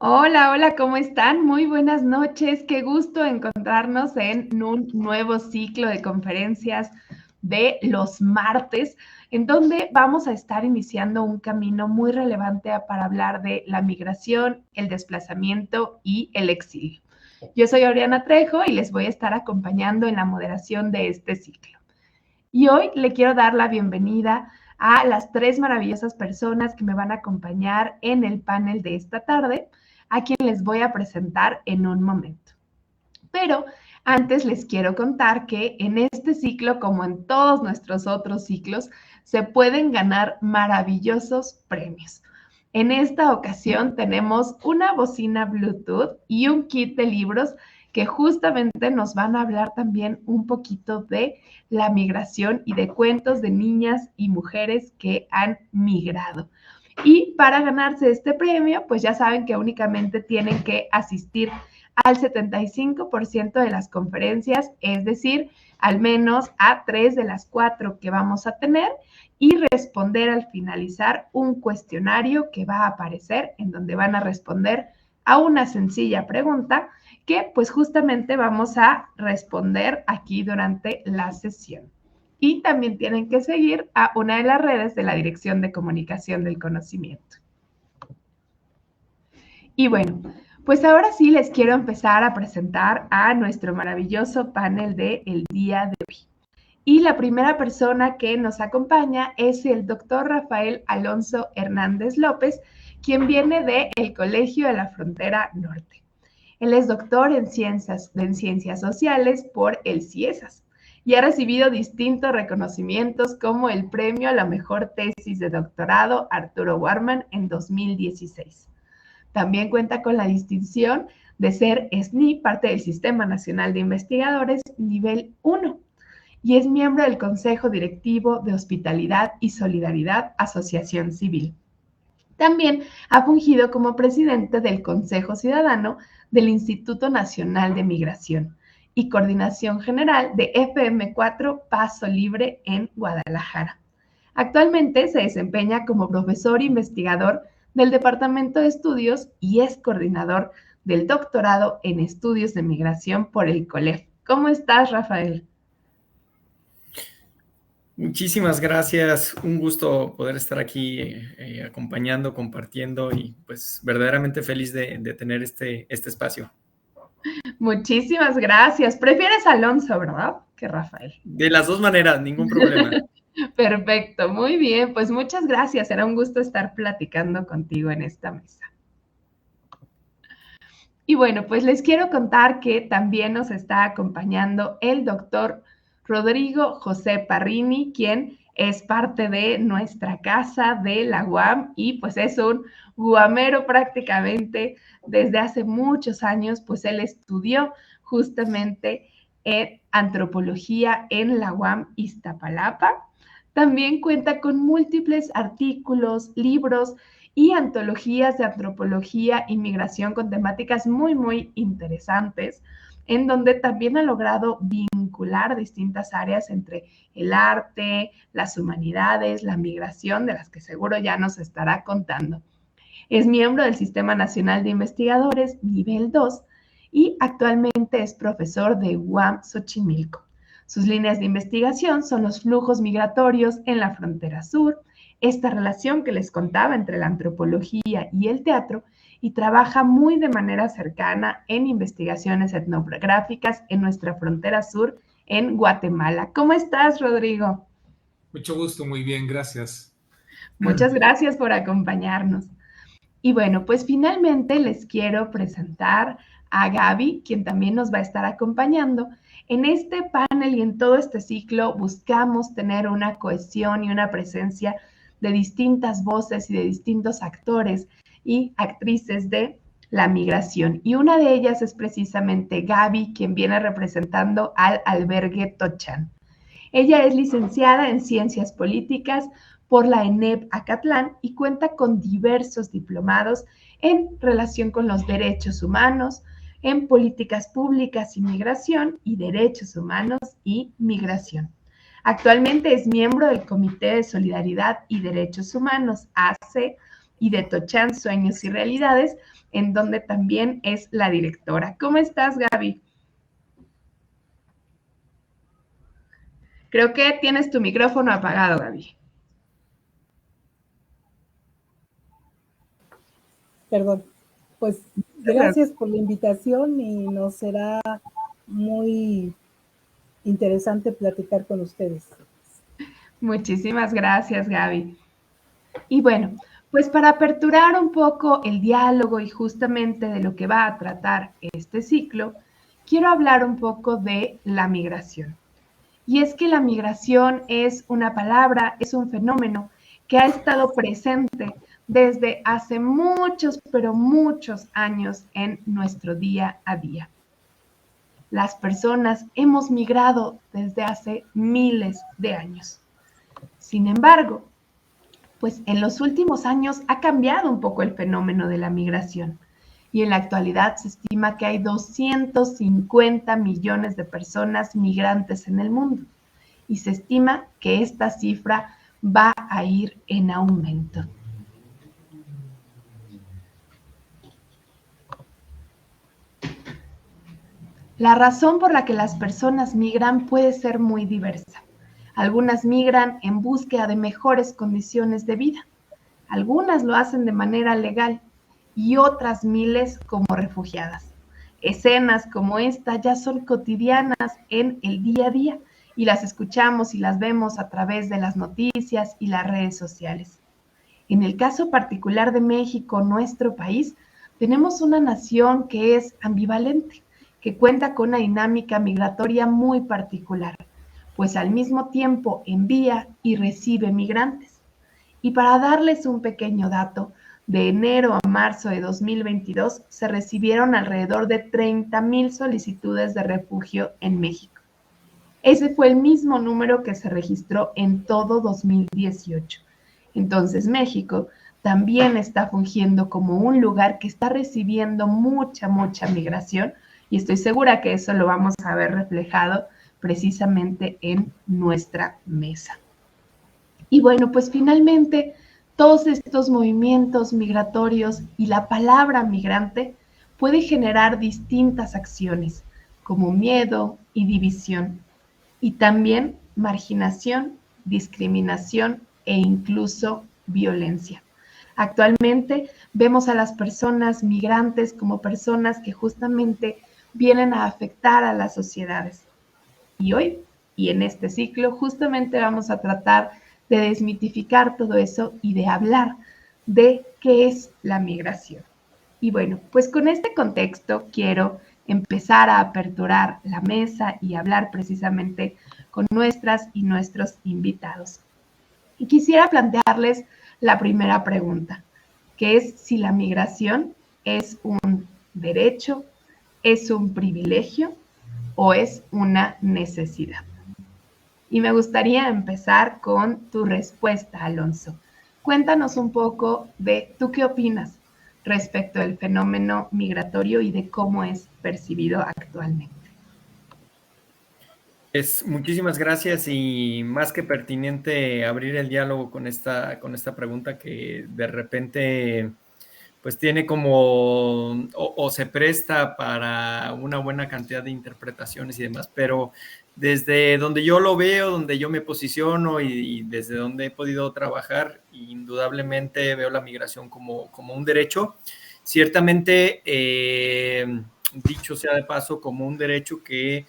Hola, hola, ¿cómo están? Muy buenas noches. Qué gusto encontrarnos en un nuevo ciclo de conferencias de los martes, en donde vamos a estar iniciando un camino muy relevante para hablar de la migración, el desplazamiento y el exilio. Yo soy Oriana Trejo y les voy a estar acompañando en la moderación de este ciclo. Y hoy le quiero dar la bienvenida a las tres maravillosas personas que me van a acompañar en el panel de esta tarde, a quien les voy a presentar en un momento. Pero antes les quiero contar que en este ciclo, como en todos nuestros otros ciclos, se pueden ganar maravillosos premios. En esta ocasión tenemos una bocina Bluetooth y un kit de libros que justamente nos van a hablar también un poquito de la migración y de cuentos de niñas y mujeres que han migrado. Y para ganarse este premio, pues ya saben que únicamente tienen que asistir al 75% de las conferencias, es decir, al menos a 3 de las 4 que vamos a tener, y responder al finalizar un cuestionario que va a aparecer en donde van a responder a una sencilla pregunta que pues justamente vamos a responder aquí durante la sesión. Y también tienen que seguir a una de las redes de la Dirección de Comunicación del Conocimiento. Y bueno, pues ahora sí les quiero empezar a presentar a nuestro maravilloso panel del día de hoy. Y la primera persona que nos acompaña es el doctor Rafael Alonso Hernández López, quien viene del Colegio de la Frontera Norte. Él es doctor en ciencias sociales por el CIESAS y ha recibido distintos reconocimientos como el premio a la mejor tesis de doctorado Arturo Warman en 2016. También cuenta con la distinción de ser SNI, parte del Sistema Nacional de Investigadores nivel 1, y es miembro del Consejo Directivo de Hospitalidad y Solidaridad Asociación Civil. También ha fungido como presidente del Consejo Ciudadano del Instituto Nacional de Migración y coordinación general de FM4 Paso Libre en Guadalajara. Actualmente se desempeña como profesor investigador del Departamento de Estudios y es coordinador del doctorado en estudios de migración por el COLEF. ¿Cómo estás, Rafael? Muchísimas gracias, un gusto poder estar aquí acompañando, compartiendo y pues verdaderamente feliz de tener este espacio. Muchísimas gracias. Prefieres a Alonso, ¿verdad? Que Rafael. De las dos maneras, ningún problema. Perfecto, muy bien. Pues muchas gracias. Será un gusto estar platicando contigo en esta mesa. Y bueno, pues les quiero contar que también nos está acompañando el doctor Rodrigo José Parrini, quien es parte de nuestra casa de la UAM y pues es un guamero prácticamente desde hace muchos años, pues él estudió justamente en antropología en la UAM Iztapalapa. También cuenta con múltiples artículos, libros y antologías de antropología y migración con temáticas muy, muy interesantes, en donde también ha logrado vincular distintas áreas entre el arte, las humanidades, la migración, de las que seguro ya nos estará contando. Es miembro del Sistema Nacional de Investigadores nivel 2 y actualmente es profesor de UAM Xochimilco. Sus líneas de investigación son los flujos migratorios en la frontera sur, esta relación que les contaba entre la antropología y el teatro y trabaja muy de manera cercana en investigaciones etnográficas en nuestra frontera sur, en Guatemala. ¿Cómo estás, Rodrigo? Mucho gusto, muy bien, gracias. Muchas gracias por acompañarnos. Y bueno, pues finalmente les quiero presentar a Gaby, quien también nos va a estar acompañando. En este panel y en todo este ciclo buscamos tener una cohesión y una presencia de distintas voces y de distintos actores y actrices de la migración. Y una de ellas es precisamente Gaby, quien viene representando al albergue Tochan. Ella es licenciada en Ciencias Políticas por la ENEP Acatlán y cuenta con diversos diplomados en relación con los derechos humanos, en políticas públicas y migración y derechos humanos y migración. Actualmente es miembro del Comité de Solidaridad y Derechos Humanos, AC, y de Tochan Sueños y Realidades, en donde también es la directora. ¿Cómo estás, Gaby? Creo que tienes tu micrófono apagado, Gaby. Perdón. Pues gracias por la invitación y nos será muy interesante platicar con ustedes. Muchísimas gracias, Gaby. Y bueno, pues para aperturar un poco el diálogo y justamente de lo que va a tratar este ciclo, quiero hablar un poco de la migración. Y es que la migración es una palabra, es un fenómeno que ha estado presente desde hace muchos, pero muchos años en nuestro día a día. Las personas hemos migrado desde hace miles de años. Sin embargo, pues en los últimos años ha cambiado un poco el fenómeno de la migración y en la actualidad se estima que hay 250 millones de personas migrantes en el mundo y se estima que esta cifra va a ir en aumento. La razón por la que las personas migran puede ser muy diversa. Algunas migran en búsqueda de mejores condiciones de vida. Algunas lo hacen de manera legal y otras miles como refugiadas. Escenas como esta ya son cotidianas en el día a día y las escuchamos y las vemos a través de las noticias y las redes sociales. En el caso particular de México, nuestro país, tenemos una nación que es ambivalente, que cuenta con una dinámica migratoria muy particular, pues al mismo tiempo envía y recibe migrantes. Y para darles un pequeño dato, de enero a marzo de 2022 se recibieron alrededor de 30,000 solicitudes de refugio en México. Ese fue el mismo número que se registró en todo 2018. Entonces México también está fungiendo como un lugar que está recibiendo mucha migración y estoy segura que eso lo vamos a ver reflejado precisamente en nuestra mesa. Y bueno, pues finalmente todos estos movimientos migratorios y la palabra migrante puede generar distintas acciones como miedo y división y también marginación, discriminación e incluso violencia. Actualmente vemos a las personas migrantes como personas que justamente vienen a afectar a las sociedades. Y hoy, y en este ciclo, justamente vamos a tratar de desmitificar todo eso y de hablar de qué es la migración. Y bueno, pues con este contexto quiero empezar a aperturar la mesa y hablar precisamente con nuestras y nuestros invitados. Y quisiera plantearles la primera pregunta, que es si la migración es un derecho, es un privilegio o es una necesidad. Y me gustaría empezar con tu respuesta, Alonso. Cuéntanos un poco de tú qué opinas respecto al fenómeno migratorio y de cómo es percibido actualmente. Muchísimas gracias y más que pertinente abrir el diálogo con esta pregunta que de repente pues tiene como, o se presta para una buena cantidad de interpretaciones y demás, pero desde donde yo lo veo, donde yo me posiciono y desde donde he podido trabajar, indudablemente veo la migración como un derecho, ciertamente, dicho sea de paso, como un derecho que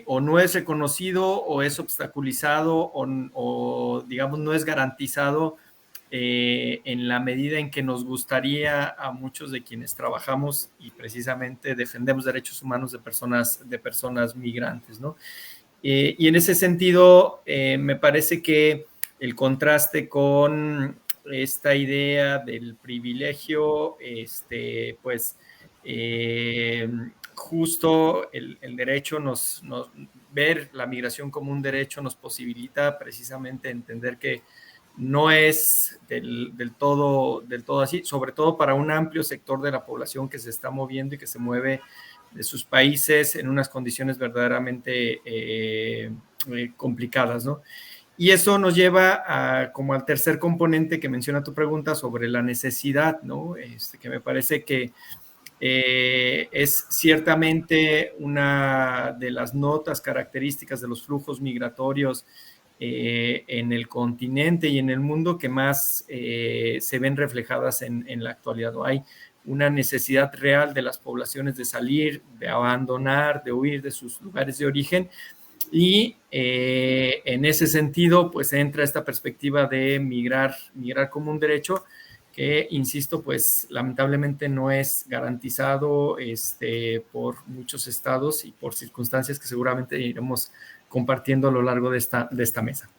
o no es reconocido o es obstaculizado o digamos, no es garantizado en la medida en que nos gustaría a muchos de quienes trabajamos y precisamente defendemos derechos humanos de personas migrantes, ¿no? Y en ese sentido, me parece que el contraste con esta idea del privilegio, pues, justo el derecho ver la migración como un derecho nos posibilita precisamente entender que no es del todo así, sobre todo para un amplio sector de la población que se está moviendo y que se mueve de sus países en unas condiciones verdaderamente complicadas, ¿no? Y eso nos lleva como al tercer componente que menciona tu pregunta sobre la necesidad, ¿no? Que me parece que es ciertamente una de las notas características de los flujos migratorios en el continente y en el mundo que más se ven reflejadas en la actualidad. ¿No? Hay una necesidad real de las poblaciones de salir, de abandonar, de huir de sus lugares de origen y en ese sentido pues entra esta perspectiva de migrar como un derecho que, insisto, pues lamentablemente no es garantizado por muchos estados y por circunstancias que seguramente iremos compartiendo a lo largo de esta mesa.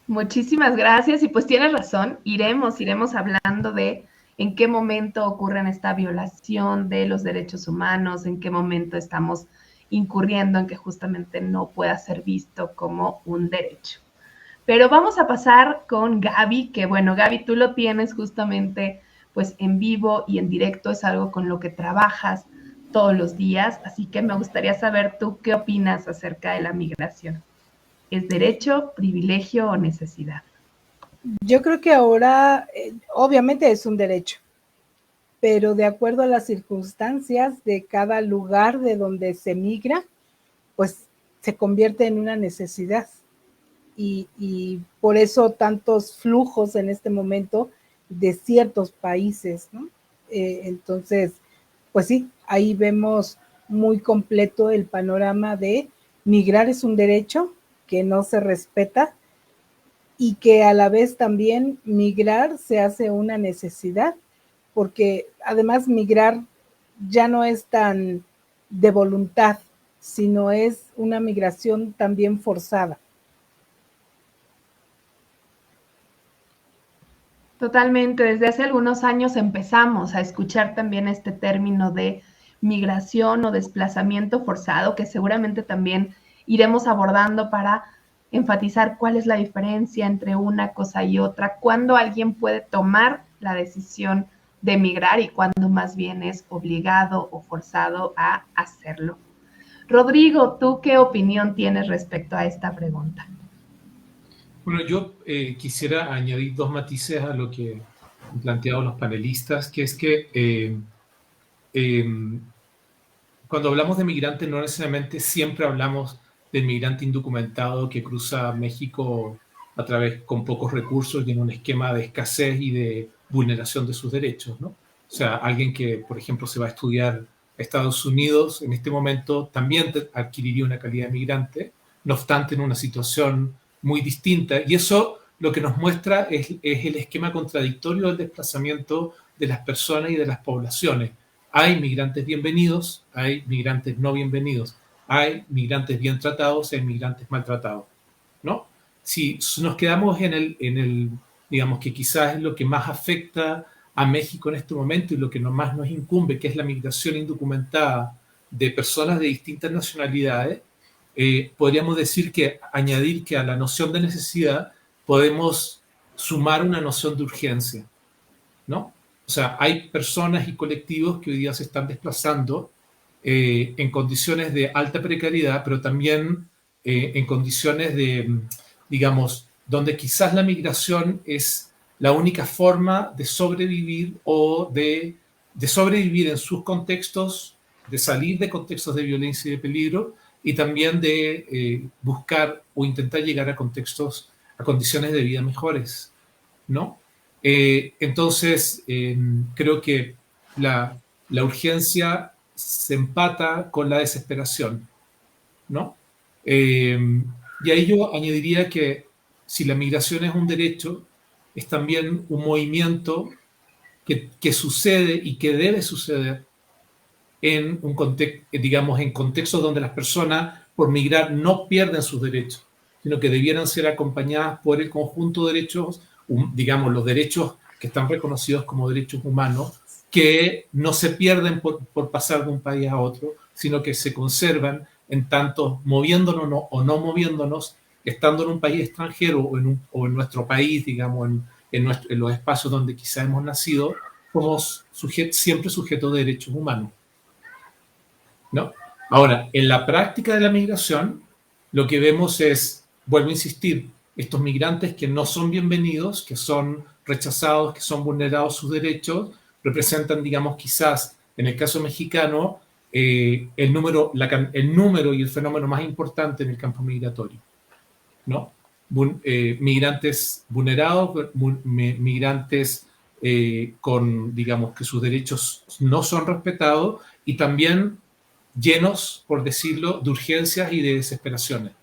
Muchísimas gracias y pues tienes razón, iremos hablando de en qué momento ocurre esta violación de los derechos humanos, en qué momento estamos incurriendo en que justamente no pueda ser visto como un derecho. Pero vamos a pasar con Gaby, que bueno, Gaby, tú lo tienes justamente pues en vivo y en directo, es algo con lo que trabajas todos los días, así que me gustaría saber tú qué opinas acerca de la migración. ¿Es derecho, privilegio o necesidad? Yo creo que ahora, obviamente es un derecho, pero de acuerdo a las circunstancias de cada lugar de donde se migra, pues se convierte en una necesidad. Y por eso tantos flujos en este momento de ciertos países, ¿no? Entonces, pues sí, ahí vemos muy completo el panorama de migrar es un derecho que no se respeta y que a la vez también migrar se hace una necesidad, porque además migrar ya no es tan de voluntad, sino es una migración también forzada. Totalmente, desde hace algunos años empezamos a escuchar también este término de migración o desplazamiento forzado, que seguramente también iremos abordando para enfatizar cuál es la diferencia entre una cosa y otra, cuándo alguien puede tomar la decisión de migrar y cuándo más bien es obligado o forzado a hacerlo. Rodrigo, ¿tú qué opinión tienes respecto a esta pregunta? Bueno, yo quisiera añadir dos matices a lo que han planteado los panelistas, que es que cuando hablamos de migrante no necesariamente siempre hablamos del migrante indocumentado que cruza México a través con pocos recursos y en un esquema de escasez y de vulneración de sus derechos, ¿no? O sea, alguien que, por ejemplo, se va a estudiar a Estados Unidos en este momento también adquiriría una calidad de migrante, no obstante en una situación muy distinta. Y eso lo que nos muestra es el esquema contradictorio del desplazamiento de las personas y de las poblaciones. Hay migrantes bienvenidos, hay migrantes no bienvenidos, hay migrantes bien tratados, hay migrantes maltratados, ¿no? Si nos quedamos en el, digamos que quizás es lo que más afecta a México en este momento y lo que más nos incumbe, que es la migración indocumentada de personas de distintas nacionalidades, podríamos decir que añadir que a la noción de necesidad podemos sumar una noción de urgencia, ¿no? O sea, hay personas y colectivos que hoy día se están desplazando en condiciones de alta precariedad, pero también en condiciones de, digamos, donde quizás la migración es la única forma de sobrevivir o de sobrevivir en sus contextos, de salir de contextos de violencia y de peligro, y también de buscar o intentar llegar a contextos, a condiciones de vida mejores, ¿no? Entonces, creo que la urgencia se empata con la desesperación, ¿no? Y ahí yo añadiría que si la migración es un derecho, es también un movimiento que sucede y que debe suceder en un contexto, digamos, en contextos donde las personas por migrar no pierden sus derechos, sino que debieran ser acompañadas por el conjunto de derechos, digamos, los derechos que están reconocidos como derechos humanos, que no se pierden por pasar de un país a otro, sino que se conservan en tanto moviéndonos o no moviéndonos, estando en un país extranjero o en nuestro país, digamos, en los espacios donde quizá hemos nacido, somos siempre sujetos de derechos humanos, ¿no? Ahora, en la práctica de la migración, lo que vemos es, vuelvo a insistir, estos migrantes que no son bienvenidos, que son rechazados, que son vulnerados sus derechos, representan, digamos, quizás, en el caso mexicano, el número y el fenómeno más importante en el campo migratorio, ¿no? Migrantes vulnerados, migrantes con, digamos, que sus derechos no son respetados y también llenos, por decirlo, de urgencias y de desesperaciones.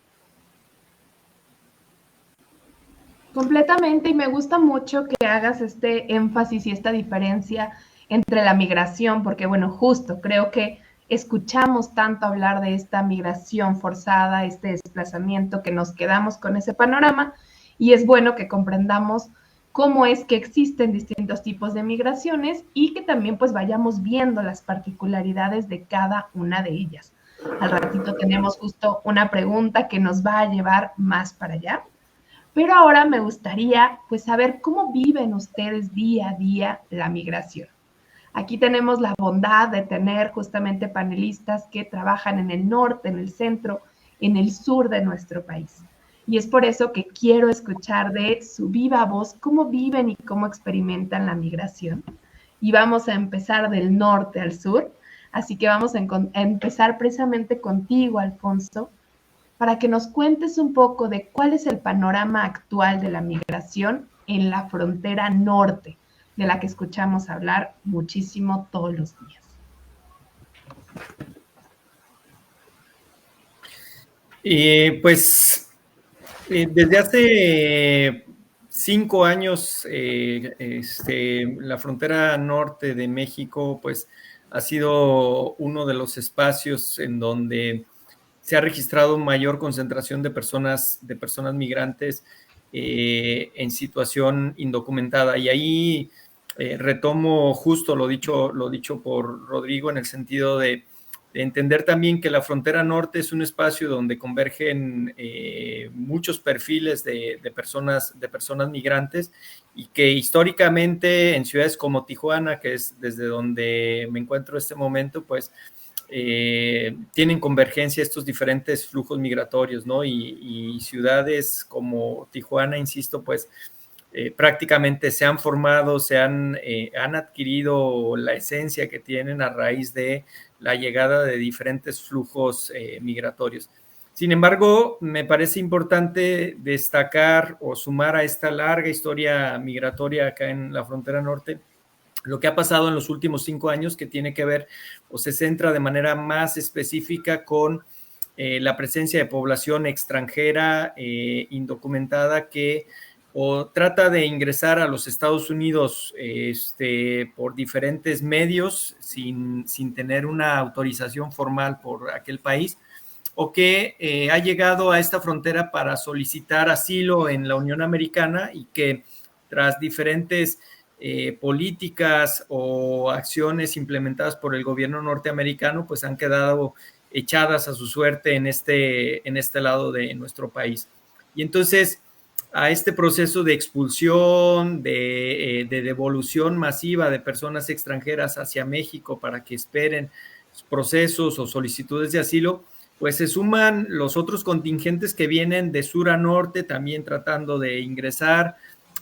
Completamente, y me gusta mucho que hagas este énfasis y esta diferencia entre la migración, porque bueno, justo creo que escuchamos tanto hablar de esta migración forzada, este desplazamiento, que nos quedamos con ese panorama, y es bueno que comprendamos cómo es que existen distintos tipos de migraciones y que también pues vayamos viendo las particularidades de cada una de ellas. Al ratito tenemos justo una pregunta que nos va a llevar más para allá. Pero ahora me gustaría pues saber cómo viven ustedes día a día la migración. Aquí tenemos la bondad de tener justamente panelistas que trabajan en el norte, en el centro, en el sur de nuestro país. Y es por eso que quiero escuchar de su viva voz cómo viven y cómo experimentan la migración. Y vamos a empezar del norte al sur. Así que vamos a empezar precisamente contigo, Alfonso, para que nos cuentes un poco de cuál es el panorama actual de la migración en la frontera norte, de la que escuchamos hablar muchísimo todos los días. Pues desde hace 5 años la frontera norte de México pues ha sido uno de los espacios en donde se ha registrado mayor concentración de personas migrantes en situación indocumentada. Y ahí retomo justo lo dicho por Rodrigo en el sentido de entender también que la frontera norte es un espacio donde convergen muchos perfiles de personas migrantes y que históricamente en ciudades como Tijuana, que es desde donde me encuentro en este momento, pues tienen convergencia estos diferentes flujos migratorios, ¿no? Y ciudades como Tijuana, insisto, pues prácticamente se han formado, han adquirido la esencia que tienen a raíz de la llegada de diferentes flujos migratorios. Sin embargo, me parece importante destacar o sumar a esta larga historia migratoria acá en la frontera norte lo que ha pasado en los últimos 5 años, que tiene que ver o se centra de manera más específica con la presencia de población extranjera indocumentada que o trata de ingresar a los Estados Unidos por diferentes medios sin tener una autorización formal por aquel país, o que ha llegado a esta frontera para solicitar asilo en la Unión Americana y que tras diferentes políticas o acciones implementadas por el gobierno norteamericano, pues han quedado echadas a su suerte en este lado de nuestro país. Y entonces, a este proceso de expulsión, de devolución masiva de personas extranjeras hacia México para que esperen procesos o solicitudes de asilo, pues se suman los otros contingentes que vienen de sur a norte, también tratando de ingresar,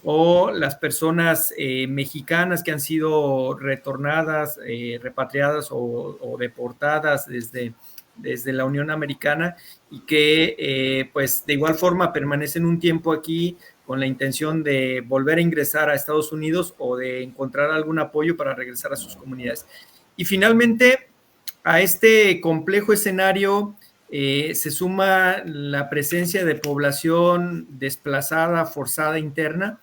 o las personas mexicanas que han sido retornadas, repatriadas o deportadas desde la Unión Americana y que pues de igual forma permanecen un tiempo aquí con la intención de volver a ingresar a Estados Unidos o de encontrar algún apoyo para regresar a sus comunidades. Y finalmente, a este complejo escenario se suma la presencia de población desplazada, forzada interna,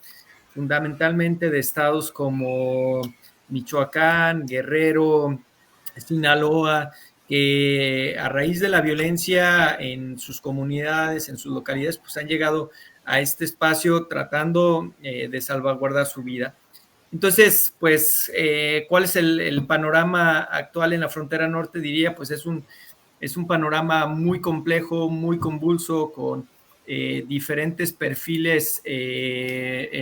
fundamentalmente de estados como Michoacán, Guerrero, Sinaloa, que a raíz de la violencia en sus comunidades, en sus localidades, pues han llegado a este espacio tratando de salvaguardar su vida. Entonces, pues, ¿cuál es el panorama actual en la frontera norte? Diría, pues es un panorama muy complejo, muy convulso, con diferentes perfiles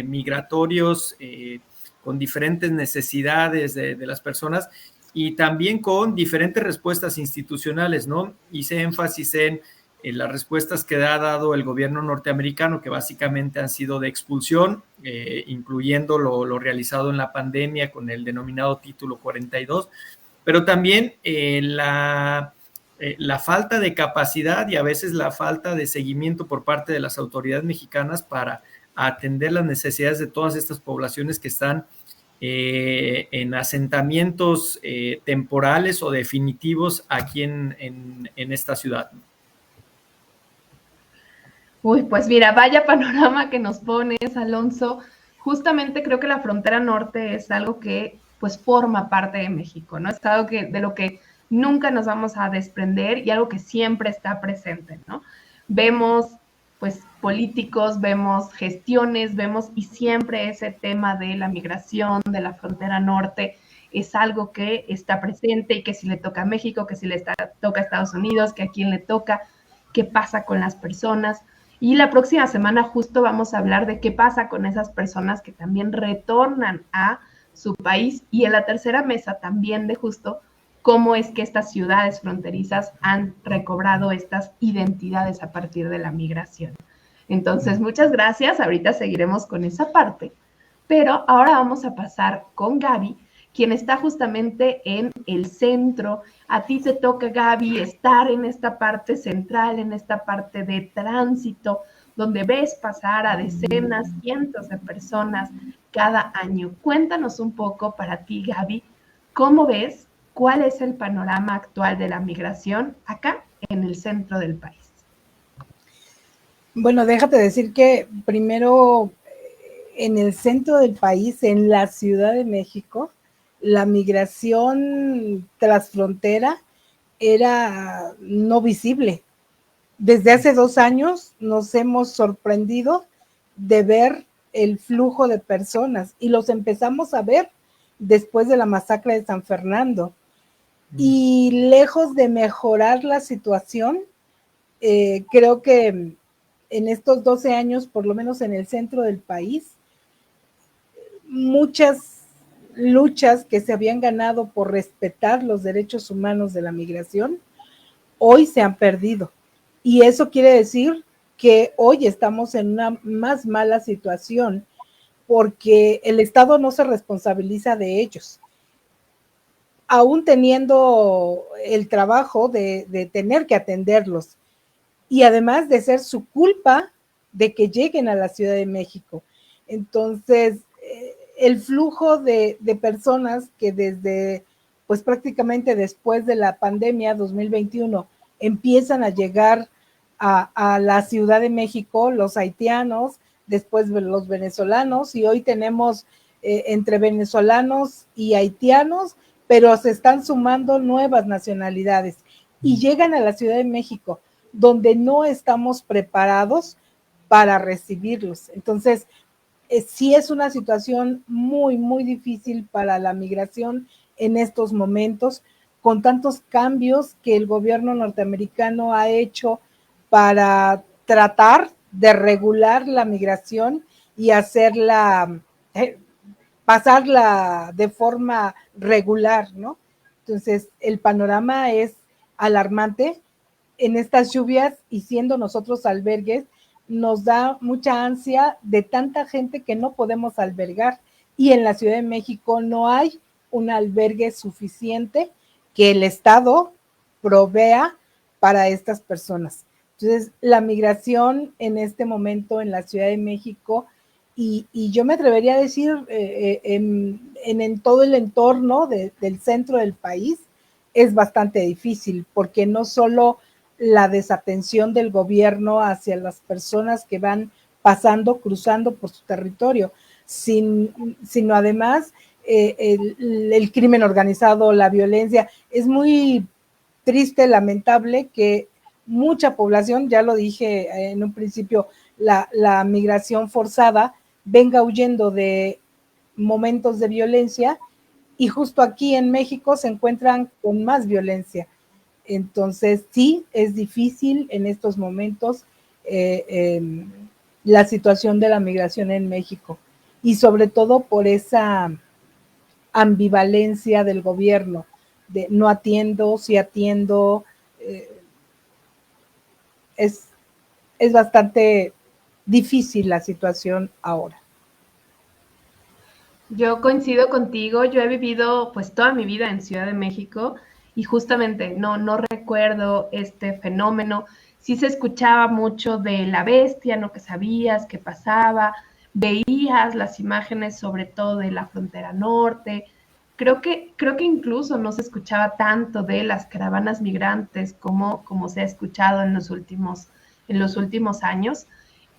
migratorios, con diferentes necesidades de las personas y también con diferentes respuestas institucionales, ¿no? Hice énfasis en las respuestas que ha dado el gobierno norteamericano, que básicamente han sido de expulsión, incluyendo lo realizado en la pandemia con el denominado Título 42, pero también la falta de capacidad y a veces la falta de seguimiento por parte de las autoridades mexicanas para atender las necesidades de todas estas poblaciones que están en asentamientos temporales o definitivos aquí en esta ciudad. Uy, pues mira, vaya panorama que nos pones, Alonso. Justamente creo que la frontera norte es algo que pues forma parte de México, ¿no? Es algo de lo que nunca nos vamos a desprender y algo que siempre está presente, ¿no? Vemos pues políticos, vemos gestiones, vemos y siempre ese tema de la migración, de la frontera norte, es algo que está presente y que si le toca a México, que si le toca a Estados Unidos, que a quién le toca, qué pasa con las personas. Y la próxima semana justo vamos a hablar de qué pasa con esas personas que también retornan a su país y en la tercera mesa también de justo cómo es que estas ciudades fronterizas han recobrado estas identidades a partir de la migración. Entonces, muchas gracias. Ahorita seguiremos con esa parte, pero ahora vamos a pasar con Gaby, quien está justamente en el centro. A ti te toca, Gaby, estar en esta parte central, en esta parte de tránsito, donde ves pasar a decenas, cientos de personas cada año. Cuéntanos un poco para ti, Gaby, ¿cómo ves? ¿Cuál es el panorama actual de la migración acá en el centro del país? Bueno, déjate decir que primero en el centro del país, en la Ciudad de México, la migración tras frontera era no visible. Desde hace 2 años nos hemos sorprendido de ver el flujo de personas y los empezamos a ver después de la masacre de San Fernando. Y lejos de mejorar la situación, creo que en estos 12 años, por lo menos en el centro del país, muchas luchas que se habían ganado por respetar los derechos humanos de la migración, hoy se han perdido. Y eso quiere decir que hoy estamos en una más mala situación porque el Estado no se responsabiliza de ellos. Aún teniendo el trabajo de tener que atenderlos y además de ser su culpa de que lleguen a la Ciudad de México. Entonces, el flujo de personas que desde, pues prácticamente después de la pandemia 2021, empiezan a llegar a la Ciudad de México, los haitianos, después los venezolanos, y hoy tenemos entre venezolanos y haitianos, pero se están sumando nuevas nacionalidades y llegan a la Ciudad de México, donde no estamos preparados para recibirlos. Entonces, sí es una situación muy, muy difícil para la migración en estos momentos, con tantos cambios que el gobierno norteamericano ha hecho para tratar de regular la migración y hacerla, pasarla de forma regular, ¿no? Entonces, el panorama es alarmante en estas lluvias y siendo nosotros albergues, nos da mucha ansia de tanta gente que no podemos albergar. Y en la Ciudad de México no hay un albergue suficiente que el Estado provea para estas personas. Entonces, la migración en este momento en la Ciudad de México, y yo me atrevería a decir en todo el entorno del centro del país, es bastante difícil, porque no solo la desatención del gobierno hacia las personas que van pasando, cruzando por su territorio, sino además el crimen organizado, la violencia. Es muy triste, lamentable que mucha población, ya lo dije en un principio, la migración forzada venga huyendo de momentos de violencia y justo aquí en México se encuentran con más violencia. Entonces, sí, es difícil en estos momentos la situación de la migración en México y sobre todo por esa ambivalencia del gobierno de no atiendo, sí atiendo. Es bastante difícil la situación ahora. Yo coincido contigo, yo he vivido pues toda mi vida en Ciudad de México y justamente no recuerdo este fenómeno. Sí se escuchaba mucho de la bestia, ¿no? Que sabías qué pasaba, veías las imágenes sobre todo de la frontera norte. Creo que incluso no se escuchaba tanto de las caravanas migrantes como se ha escuchado en los últimos años.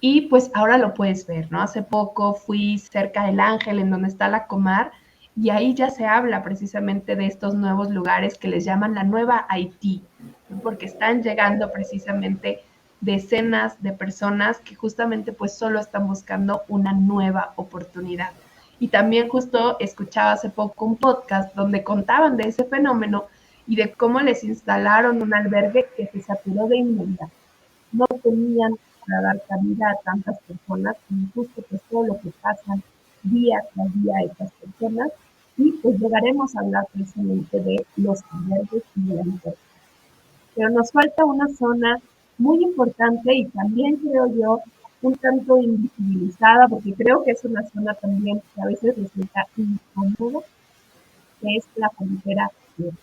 Y pues ahora lo puedes ver, ¿no? Hace poco fui cerca del Ángel, en donde está la Comar, y ahí ya se habla precisamente de estos nuevos lugares que les llaman la nueva Haití, ¿no? Porque están llegando precisamente decenas de personas que justamente pues solo están buscando una nueva oportunidad. Y también justo escuchaba hace poco un podcast donde contaban de ese fenómeno y de cómo les instalaron un albergue que se saturó de inmediato. No tenían para dar cabida a tantas personas, y justo pues todo lo que pasan día tras día a estas personas, y pues llegaremos a hablar precisamente de los albergues y de la migración. Pero nos falta una zona muy importante y también creo yo un tanto invisibilizada, porque creo que es una zona también que a veces resulta incómoda, que es la frontera sur.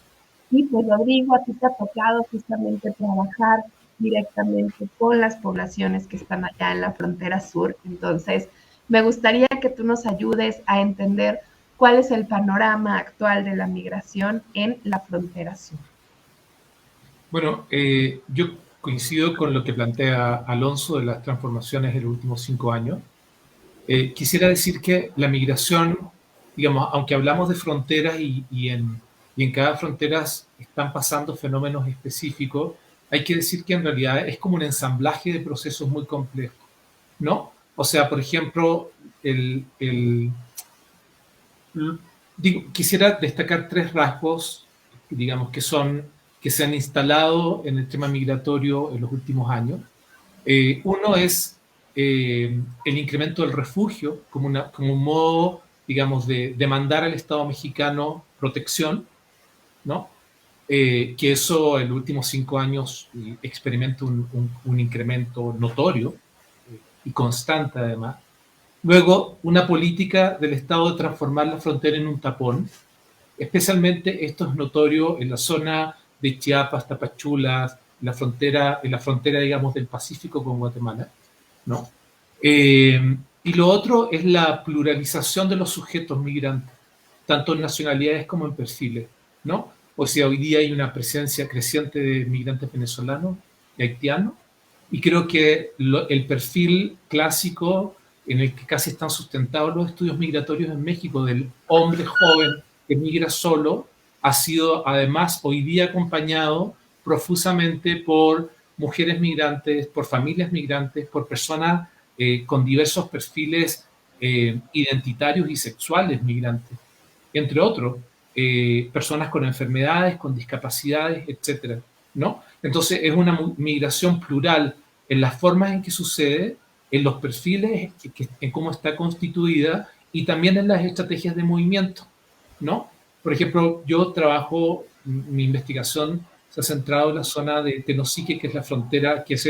Y pues Rodrigo, a ti te ha tocado justamente trabajar directamente con las poblaciones que están allá en la frontera sur. Entonces, me gustaría que tú nos ayudes a entender cuál es el panorama actual de la migración en la frontera sur. Bueno, yo coincido con lo que plantea Alonso de las transformaciones en los últimos 5 años. Quisiera decir que la migración, digamos, aunque hablamos de fronteras y en cada frontera están pasando fenómenos específicos, hay que decir que en realidad es como un ensamblaje de procesos muy complejos, ¿no? O sea, por ejemplo, quisiera destacar 3 rasgos, digamos, que se han instalado en el tema migratorio en los últimos años. Uno es el incremento del refugio como un modo, digamos, de demandar al Estado mexicano protección, ¿no? Que eso en los últimos 5 años experimenta un incremento notorio y constante además. Luego, una política del Estado de transformar la frontera en un tapón. Especialmente esto es notorio en la zona de Chiapas, Tapachula, en la frontera, digamos, del Pacífico con Guatemala, ¿no? Y lo otro es la pluralización de los sujetos migrantes, tanto en nacionalidades como en perfiles, ¿no? O sea, hoy día hay una presencia creciente de migrantes venezolanos y haitianos, y creo que el perfil clásico en el que casi están sustentados los estudios migratorios en México del hombre joven que migra solo, ha sido además hoy día acompañado profusamente por mujeres migrantes, por familias migrantes, por personas con diversos perfiles identitarios y sexuales migrantes, entre otros, personas con enfermedades, con discapacidades, etcétera, ¿no? Entonces es una migración plural en las formas en que sucede, en los perfiles, en cómo está constituida y también en las estrategias de movimiento, ¿no? Por ejemplo, mi investigación se ha centrado en la zona de Tenosique, que es la frontera, que es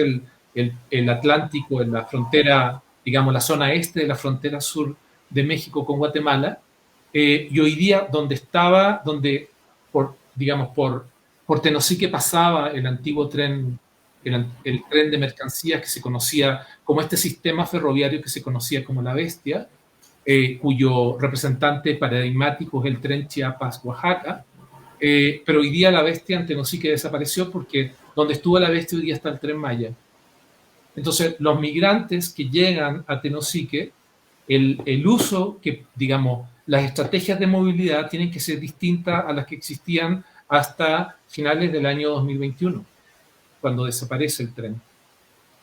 el Atlántico, en la frontera, digamos, la zona este de la frontera sur de México con Guatemala, y hoy día donde digamos, por Tenosique pasaba el antiguo tren, el tren de mercancías que se conocía como este sistema ferroviario que se conocía como La Bestia, cuyo representante paradigmático es el tren Chiapas-Oaxaca, pero hoy día La Bestia en Tenosique desapareció porque donde estuvo La Bestia hoy día está el tren Maya. Entonces, los migrantes que llegan a Tenosique, el uso que, digamos, las estrategias de movilidad tienen que ser distintas a las que existían hasta finales del año 2021, cuando desaparece el tren,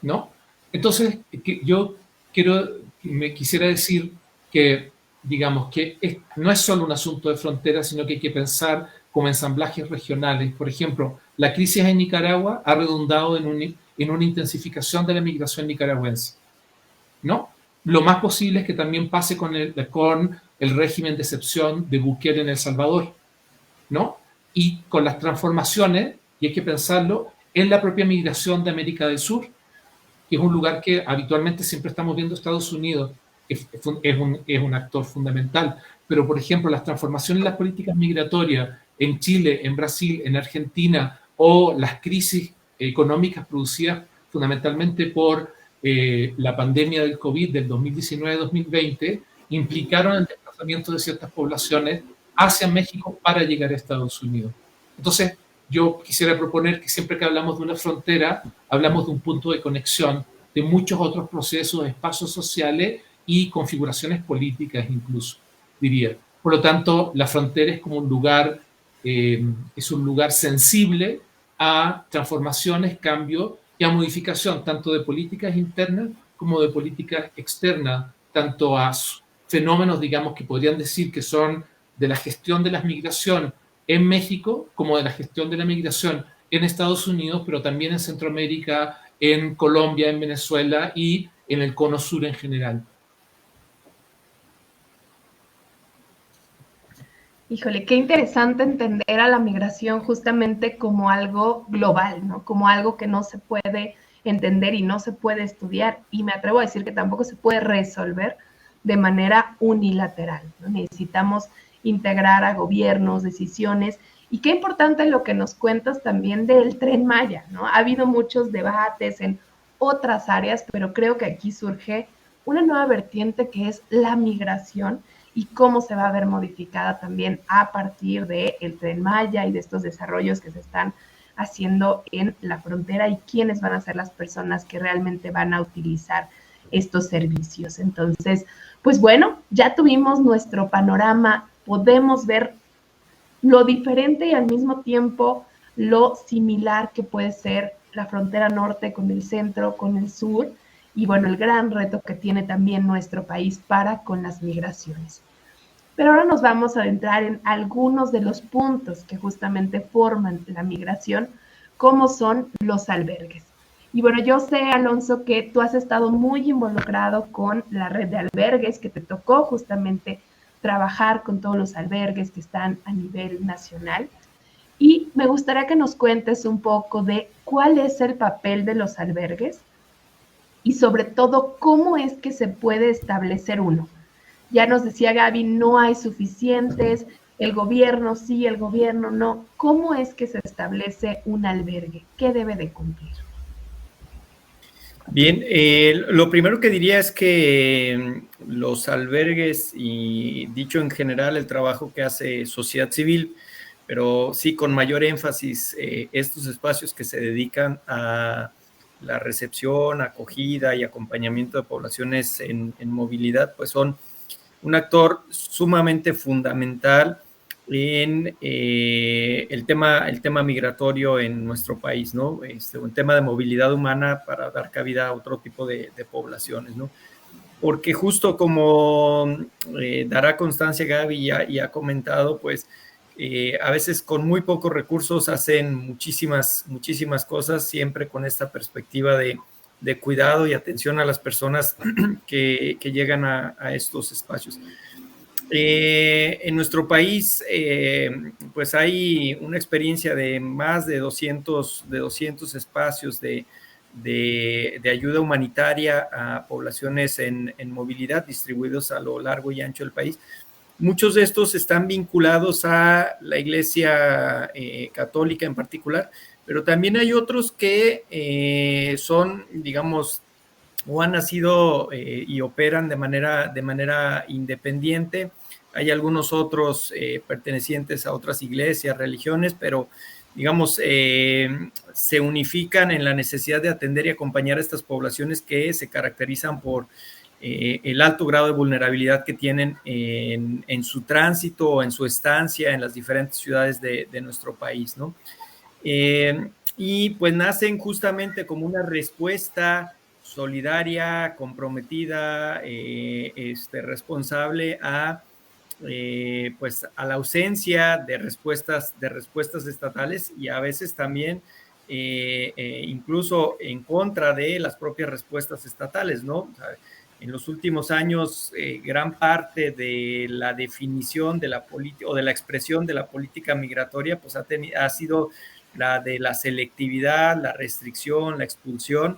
¿no? Entonces, yo quisiera decir que, digamos, que no es solo un asunto de frontera, sino que hay que pensar como ensamblajes regionales. Por ejemplo, la crisis en Nicaragua ha redundado en una intensificación de la migración nicaragüense, ¿no? Lo más posible es que también pase con el régimen de excepción de Bukele en El Salvador, ¿no? Y con las transformaciones, y hay que pensarlo, en la propia migración de América del Sur, que es un lugar que habitualmente siempre estamos viendo Estados Unidos, que es un actor fundamental. Pero, por ejemplo, las transformaciones en las políticas migratorias en Chile, en Brasil, en Argentina, o las crisis económicas producidas fundamentalmente por la pandemia del COVID del 2019-2020, implicaron el desplazamiento de ciertas poblaciones hacia México para llegar a Estados Unidos. Entonces, yo quisiera proponer que siempre que hablamos de una frontera, hablamos de un punto de conexión de muchos otros procesos, espacios sociales y configuraciones políticas incluso, diría. Por lo tanto, la frontera es como un lugar sensible a transformaciones, cambios y a modificación, tanto de políticas internas como de políticas externas, tanto a fenómenos, digamos, que podrían decir que son de la gestión de la migración en México, como de la gestión de la migración en Estados Unidos, pero también en Centroamérica, en Colombia, en Venezuela y en el Cono Sur en general. Híjole, qué interesante entender a la migración justamente como algo global, ¿no? Como algo que no se puede entender y no se puede estudiar. Y me atrevo a decir que tampoco se puede resolver de manera unilateral, ¿no? Necesitamos integrar a gobiernos, decisiones. Y qué importante lo que nos cuentas también del Tren Maya, ¿no? Ha habido muchos debates en otras áreas, pero creo que aquí surge una nueva vertiente que es la migración y cómo se va a ver modificada también a partir del Tren Maya y de estos desarrollos que se están haciendo en la frontera y quiénes van a ser las personas que realmente van a utilizar estos servicios. Entonces, pues bueno, ya tuvimos nuestro panorama, podemos ver lo diferente y al mismo tiempo lo similar que puede ser la frontera norte con el centro, con el sur, y bueno, el gran reto que tiene también nuestro país para con las migraciones. Pero ahora nos vamos a adentrar en algunos de los puntos que justamente forman la migración, como son los albergues. Y bueno, yo sé, Alonso, que tú has estado muy involucrado con la red de albergues, que te tocó justamente trabajar con todos los albergues que están a nivel nacional. Y me gustaría que nos cuentes un poco de cuál es el papel de los albergues y sobre todo cómo es que se puede establecer uno. Ya nos decía Gaby, no hay suficientes, el gobierno sí, el gobierno no. ¿Cómo es que se establece un albergue? ¿Qué debe de cumplir? Bien, lo primero que diría es que los albergues y dicho en general el trabajo que hace sociedad civil, pero sí con mayor énfasis estos espacios que se dedican a la recepción, acogida y acompañamiento de poblaciones en movilidad, pues son un actor sumamente fundamental en el tema migratorio en nuestro país, ¿no? Un tema de movilidad humana para dar cabida a otro tipo de poblaciones, ¿no? Porque justo como dará constancia Gaby y ha comentado, pues a veces con muy pocos recursos hacen muchísimas cosas, siempre con esta perspectiva de cuidado y atención a las personas que llegan a estos espacios. En nuestro país, pues hay una experiencia de más de 200 espacios de de ayuda humanitaria a poblaciones en movilidad distribuidos a lo largo y ancho del país. Muchos de estos están vinculados a la Iglesia católica en particular, pero también hay otros que son, digamos, o han nacido y operan de manera independiente. Hay algunos otros pertenecientes a otras iglesias, religiones, pero digamos, se unifican en la necesidad de atender y acompañar a estas poblaciones que se caracterizan por el alto grado de vulnerabilidad que tienen en su tránsito o en su estancia en las diferentes ciudades de nuestro país, ¿no? Y pues nacen justamente como una respuesta solidaria, comprometida, responsable pues a la ausencia de respuestas estatales y a veces también incluso en contra de las propias respuestas estatales, ¿no? O sea, en los últimos años, gran parte de la definición de la política o de la expresión de la política migratoria pues ha sido la de la selectividad, la restricción, la expulsión,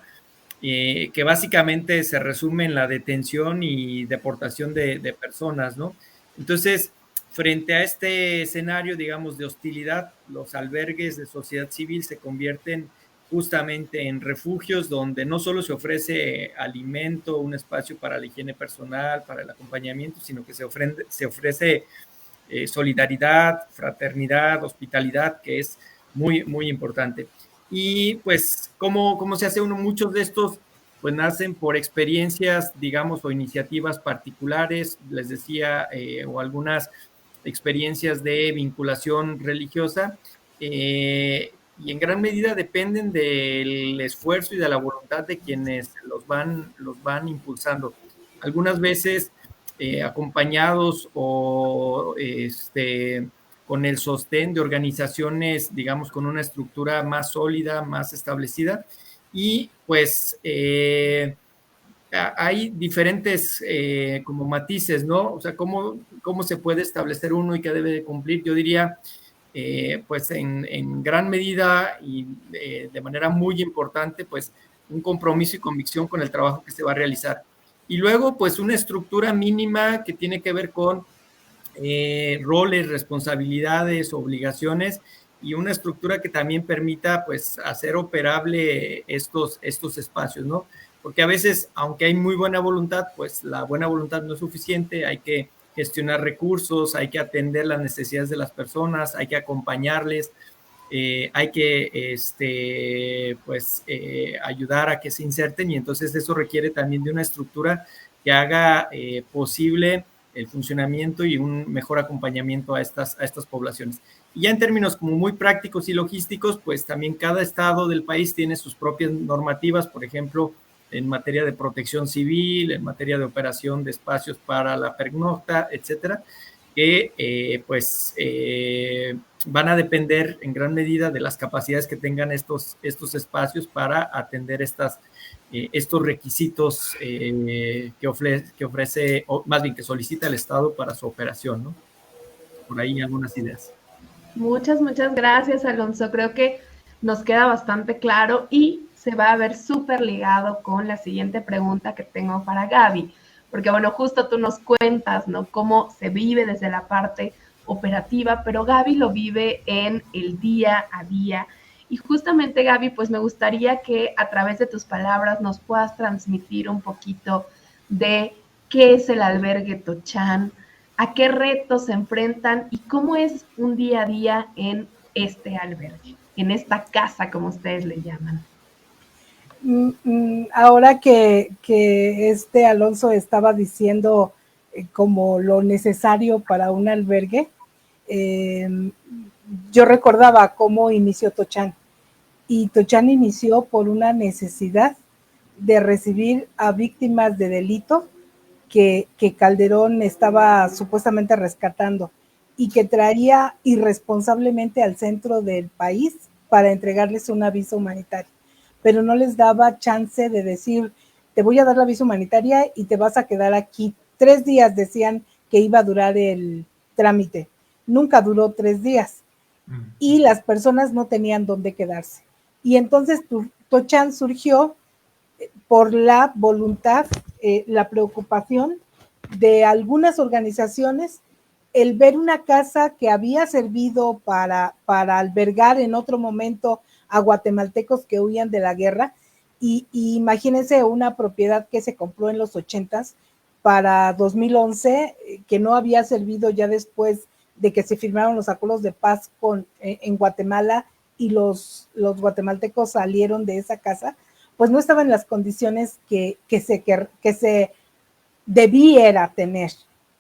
que básicamente se resume en la detención y deportación de personas, ¿no? Entonces, frente a este escenario, digamos, de hostilidad, los albergues de sociedad civil se convierten justamente en refugios donde no solo se ofrece alimento, un espacio para la higiene personal, para el acompañamiento, sino que se ofrece solidaridad, fraternidad, hospitalidad, que es muy, muy importante. Y pues, ¿cómo se hace uno? Muchos de estos pues nacen por experiencias, digamos, o iniciativas particulares, les decía, o algunas experiencias de vinculación religiosa, y en gran medida dependen del esfuerzo y de la voluntad de quienes los van impulsando. Algunas veces acompañados o con el sostén de organizaciones, digamos, con una estructura más sólida, más establecida, y pues hay diferentes como matices, ¿no? O sea, ¿cómo se puede establecer uno y qué debe de cumplir? Yo diría, pues en gran medida y de manera muy importante, pues un compromiso y convicción con el trabajo que se va a realizar. Y luego, pues una estructura mínima que tiene que ver con roles, responsabilidades, obligaciones y una estructura que también permita pues hacer operable estos espacios, ¿no? Porque a veces, aunque hay muy buena voluntad, pues la buena voluntad no es suficiente, hay que gestionar recursos, hay que atender las necesidades de las personas, hay que acompañarles, hay que ayudar a que se inserten y entonces eso requiere también de una estructura que haga posible el funcionamiento y un mejor acompañamiento a estas poblaciones. Y ya en términos como muy prácticos y logísticos, pues también cada estado del país tiene sus propias normativas, por ejemplo, en materia de protección civil, en materia de operación de espacios para la pernocta, etcétera, que van a depender en gran medida de las capacidades que tengan estos espacios para atender estos requisitos que ofrece, o más bien que solicita el Estado para su operación, ¿no? Por ahí algunas ideas. Muchas gracias, Alonso. Creo que nos queda bastante claro y se va a ver súper ligado con la siguiente pregunta que tengo para Gaby. Porque, bueno, justo tú nos cuentas, ¿no? Cómo se vive desde la parte operativa, pero Gaby lo vive en el día a día. Y justamente, Gaby, pues me gustaría que a través de tus palabras nos puedas transmitir un poquito de qué es el albergue Tochán, a qué retos se enfrentan y cómo es un día a día en este albergue, en esta casa, como ustedes le llaman. Ahora que Alonso estaba diciendo como lo necesario para un albergue, yo recordaba cómo inició Tochán. Y Tochán inició por una necesidad de recibir a víctimas de delito que Calderón estaba supuestamente rescatando y que traía irresponsablemente al centro del país para entregarles una visa humanitaria, pero no les daba chance de decir, te voy a dar la visa humanitaria y te vas a quedar aquí. 3 días decían que iba a durar el trámite, nunca duró 3 días y las personas no tenían dónde quedarse. Y entonces Tochán surgió por la voluntad, la preocupación de algunas organizaciones, el ver una casa que había servido para albergar en otro momento a guatemaltecos que huían de la guerra, y imagínense una propiedad que se compró en los 80s para 2011, que no había servido ya después de que se firmaron los acuerdos de paz en Guatemala y los guatemaltecos salieron de esa casa, pues no estaba en las condiciones que se debiera tener,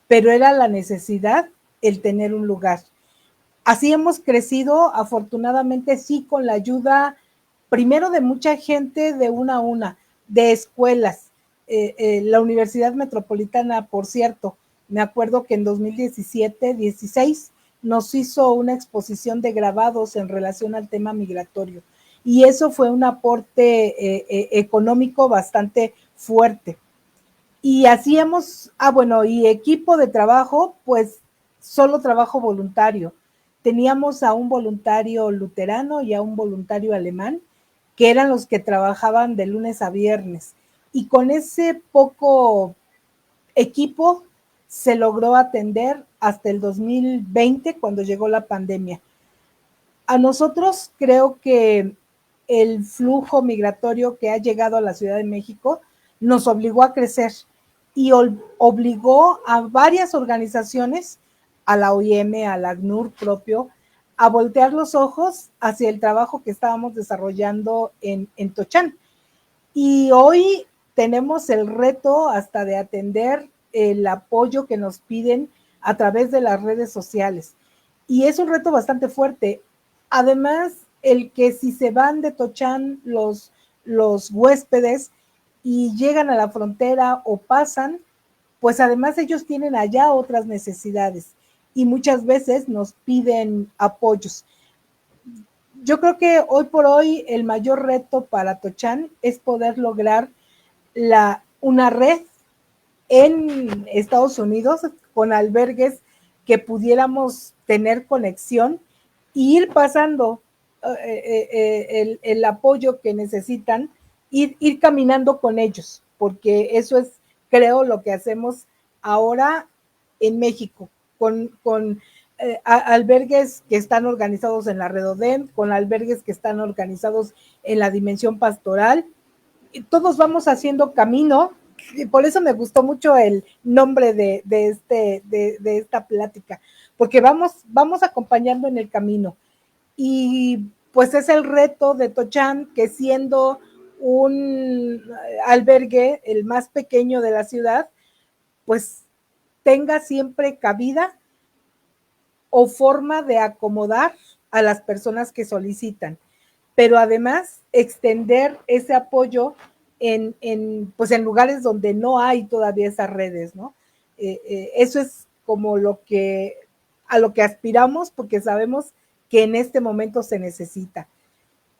pero era la necesidad el tener un lugar. Así hemos crecido, afortunadamente sí, con la ayuda primero de mucha gente de una a una, de escuelas. La Universidad Metropolitana, por cierto, me acuerdo que en 2017-16 nos hizo una exposición de grabados en relación al tema migratorio, y eso fue un aporte económico bastante fuerte. Y hacíamos, y equipo de trabajo, pues solo trabajo voluntario. Teníamos a un voluntario luterano y a un voluntario alemán, que eran los que trabajaban de lunes a viernes. Y con ese poco equipo se logró atender hasta el 2020, cuando llegó la pandemia. A nosotros creo que el flujo migratorio que ha llegado a la Ciudad de México nos obligó a crecer y obligó a varias organizaciones, a la OIM, al ACNUR propio, a voltear los ojos hacia el trabajo que estábamos desarrollando en Tochán. Y hoy tenemos el reto hasta de atender el apoyo que nos piden a través de las redes sociales. Y es un reto bastante fuerte. Además, el que si se van de Tochán los huéspedes y llegan a la frontera o pasan, pues además ellos tienen allá otras necesidades y muchas veces nos piden apoyos. Yo creo que hoy por hoy el mayor reto para Tochán es poder lograr una red en Estados Unidos con albergues que pudiéramos tener conexión e ir pasando el apoyo que necesitan, ir caminando con ellos, porque eso es, creo, lo que hacemos ahora en México, con albergues que están organizados en la Red ODEM, con albergues que están organizados en la dimensión pastoral, y todos vamos haciendo camino, y por eso me gustó mucho el nombre de esta plática, porque vamos acompañando en el camino. Y pues es el reto de Tochán, que siendo un albergue, el más pequeño de la ciudad, pues tenga siempre cabida o forma de acomodar a las personas que solicitan, pero además extender ese apoyo en lugares donde no hay todavía esas redes, ¿no? Eso es como a lo que aspiramos, porque sabemos que en este momento se necesita.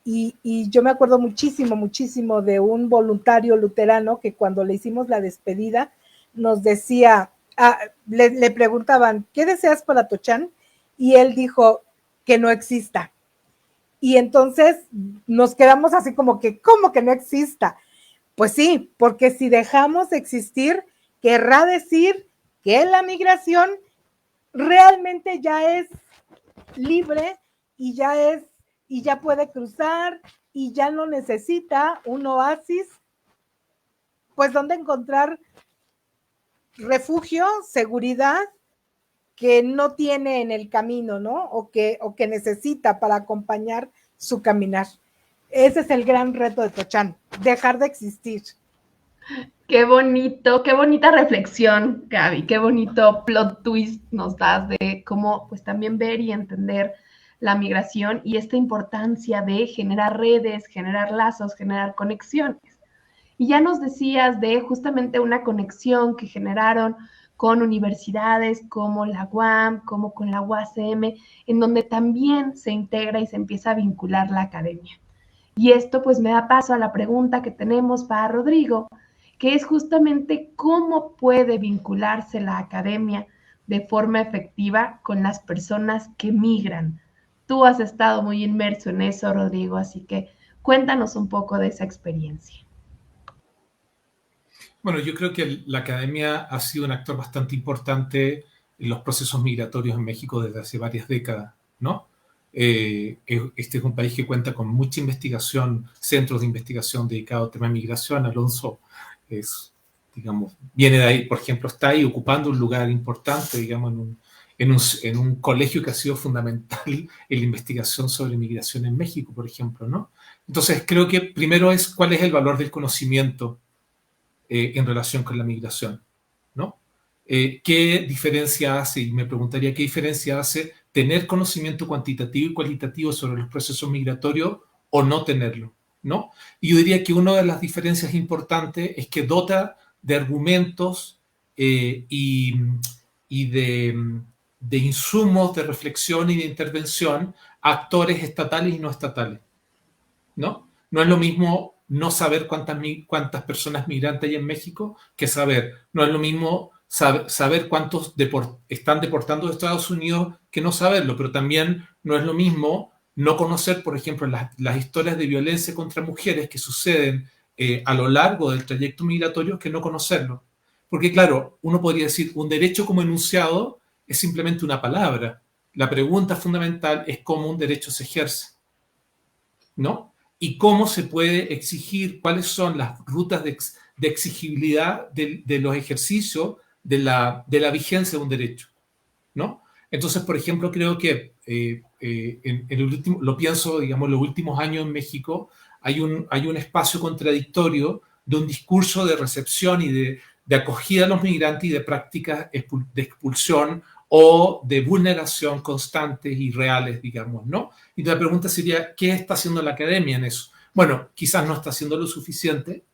Y yo me acuerdo muchísimo de un voluntario luterano que cuando le hicimos la despedida nos decía, le preguntaban, ¿qué deseas para Tochán? Y él dijo, que no exista. Y entonces nos quedamos así como que, ¿cómo que no exista? Pues sí, porque si dejamos de existir, querrá decir que la migración realmente ya es libre y ya puede cruzar y ya no necesita un oasis, pues donde encontrar refugio, seguridad, que no tiene en el camino, ¿no? O que necesita para acompañar su caminar. Ese es el gran reto de Tochán, dejar de existir. Qué bonito, qué bonita reflexión, Gaby, qué bonito plot twist nos das de cómo pues también ver y entender la migración y esta importancia de generar redes, generar lazos, generar conexiones. Y ya nos decías de justamente una conexión que generaron con universidades como la UAM, como con la UACM, en donde también se integra y se empieza a vincular la academia. Y esto pues me da paso a la pregunta que tenemos para Rodrigo, que es justamente cómo puede vincularse la academia de forma efectiva con las personas que migran. Tú has estado muy inmerso en eso, Rodrigo, así que Cuéntanos un poco de esa experiencia. Bueno, yo creo que la academia ha sido un actor bastante importante en los procesos migratorios en México desde hace varias décadas, ¿no? Este es un país que cuenta con mucha investigación, centros de investigación dedicados al tema de migración. Alonso digamos, viene de ahí, por ejemplo, está ahí ocupando un lugar importante, digamos, en un colegio que ha sido fundamental en la investigación sobre migración en México, por ejemplo, ¿no? Entonces, creo que primero es cuál es el valor del conocimiento en relación con la migración, ¿no? ¿Qué diferencia hace? Y me preguntaría, ¿qué diferencia hace tener conocimiento cuantitativo y cualitativo sobre los procesos migratorios o no tenerlo, ¿no? Y yo diría que una de las diferencias importantes es que dota de argumentos y de insumos de reflexión y de intervención a actores estatales y no estatales, ¿no? No es lo mismo no saber cuántas personas migrantes hay en México que saber. No es lo mismo saber cuántos están deportando de Estados Unidos que no saberlo, pero también no es lo mismo no conocer, por ejemplo, las historias de violencia contra mujeres que suceden a lo largo del trayecto migratorio que no conocerlo. Porque claro, uno podría decir, un derecho como enunciado es simplemente una palabra. La pregunta fundamental es cómo un derecho se ejerce, ¿no? Y cómo se puede exigir, cuáles son las rutas de exigibilidad de los ejercicios de la vigencia de un derecho, ¿no? Entonces, por ejemplo, creo que lo pienso, digamos, en los últimos años en México hay un espacio contradictorio de un discurso de recepción y de acogida a los migrantes y de prácticas de expulsión o de vulneración constantes y reales, digamos, ¿no? Y la pregunta sería, ¿qué está haciendo la academia en eso? Bueno, quizás no está haciendo lo suficiente,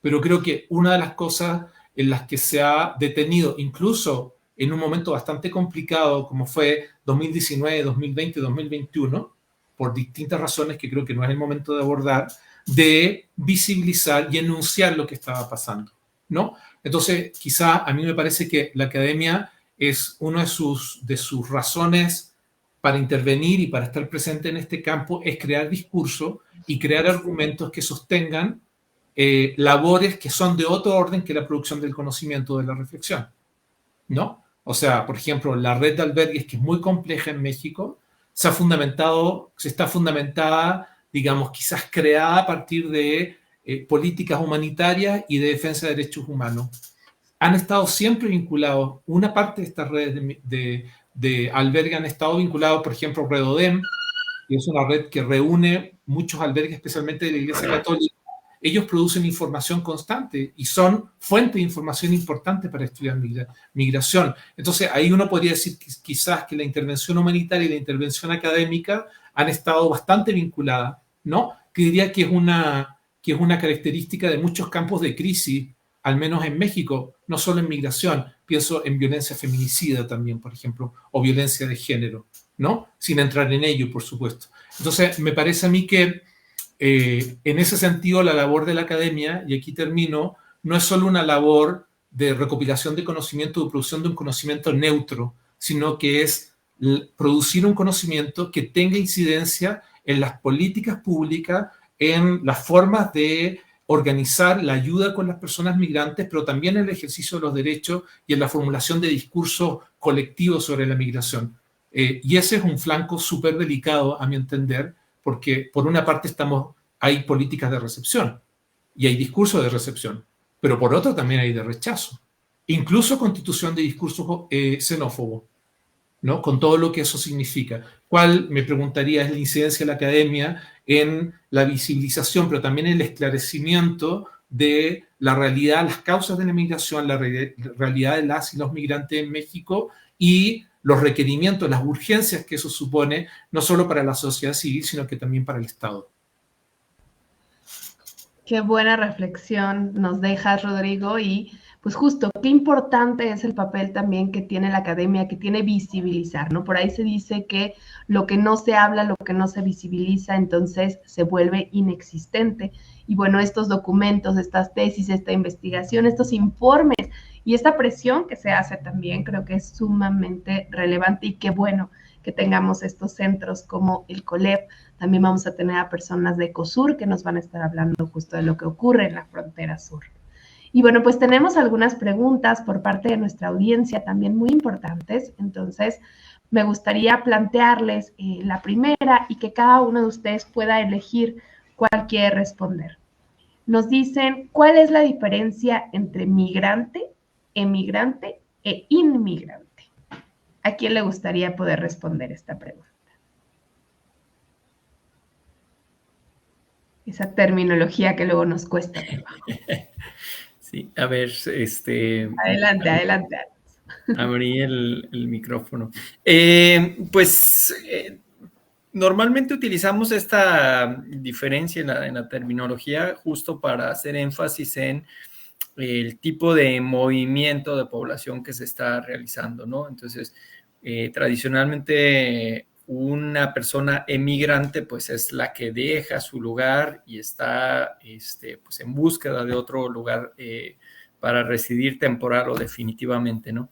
pero creo que una de las cosas en las que se ha detenido, incluso en un momento bastante complicado como fue 2019, 2020, 2021, por distintas razones que creo que no es el momento de abordar, de visibilizar y enunciar lo que estaba pasando, ¿no? Entonces, quizá a mí me parece que la academia es una de sus razones para intervenir y para estar presente en este campo, es crear discurso y crear argumentos que sostengan labores que son de otro orden que la producción del conocimiento, de la reflexión, ¿no? O sea, por ejemplo, la red de albergues, que es muy compleja en México, se está fundamentada, digamos, quizás creada a partir de políticas humanitarias y de defensa de derechos humanos. Han estado siempre vinculados, una parte de estas redes de albergue han estado vinculados, por ejemplo, Redodem, que es una red que reúne muchos albergues, especialmente de la Iglesia Católica. Ellos producen información constante y son fuente de información importante para estudiar migración. Entonces, ahí uno podría decir quizás que la intervención humanitaria y la intervención académica han estado bastante vinculadas, ¿no? Que diría que es una característica de muchos campos de crisis, al menos en México, no solo en migración, pienso en violencia feminicida también, por ejemplo, o violencia de género, ¿no? Sin entrar en ello, por supuesto. Entonces, me parece a mí que en ese sentido la labor de la academia, y aquí termino, no es solo una labor de recopilación de conocimiento, de producción de un conocimiento neutro, sino que es producir un conocimiento que tenga incidencia en las políticas públicas, en las formas de organizar la ayuda con las personas migrantes, pero también en el ejercicio de los derechos y en la formulación de discursos colectivos sobre la migración. Y ese es un flanco súper delicado, a mi entender, porque por una parte hay políticas de recepción y hay discursos de recepción, pero por otro también hay de rechazo, incluso constitución de discursos xenófobos, ¿no? Con todo lo que eso significa. ¿Cuál, me preguntaría, es la incidencia de la academia en la visibilización, pero también en el esclarecimiento de la realidad, las causas de la migración, la realidad de las y los migrantes en México y los requerimientos, las urgencias que eso supone, no solo para la sociedad civil, sino que también para el Estado? Qué buena reflexión nos dejas, Rodrigo, y pues justo, qué importante es el papel también que tiene la academia, que tiene visibilizar, ¿no? Por ahí se dice que lo que no se habla, lo que no se visibiliza, entonces se vuelve inexistente. Y bueno, estos documentos, estas tesis, esta investigación, estos informes y esta presión que se hace también, creo que es sumamente relevante y qué bueno que tengamos estos centros como el COLEP. También vamos a tener a personas de ECOSUR que nos van a estar hablando justo de lo que ocurre en la frontera sur. Y bueno, pues tenemos algunas preguntas por parte de nuestra audiencia también muy importantes. Entonces, me gustaría plantearles la primera y que cada uno de ustedes pueda elegir cuál quiere responder. Nos dicen, ¿cuál es la diferencia entre migrante, emigrante e inmigrante? ¿A quién le gustaría poder responder esta pregunta? Esa terminología que luego nos cuesta trabajo. Sí, a ver, Adelante. Abrí el micrófono. Normalmente utilizamos esta diferencia en la terminología justo para hacer énfasis en el tipo de movimiento de población que se está realizando, ¿no? Entonces, tradicionalmente una persona emigrante pues es la que deja su lugar y está pues en búsqueda de otro lugar para residir temporal o definitivamente, ¿no?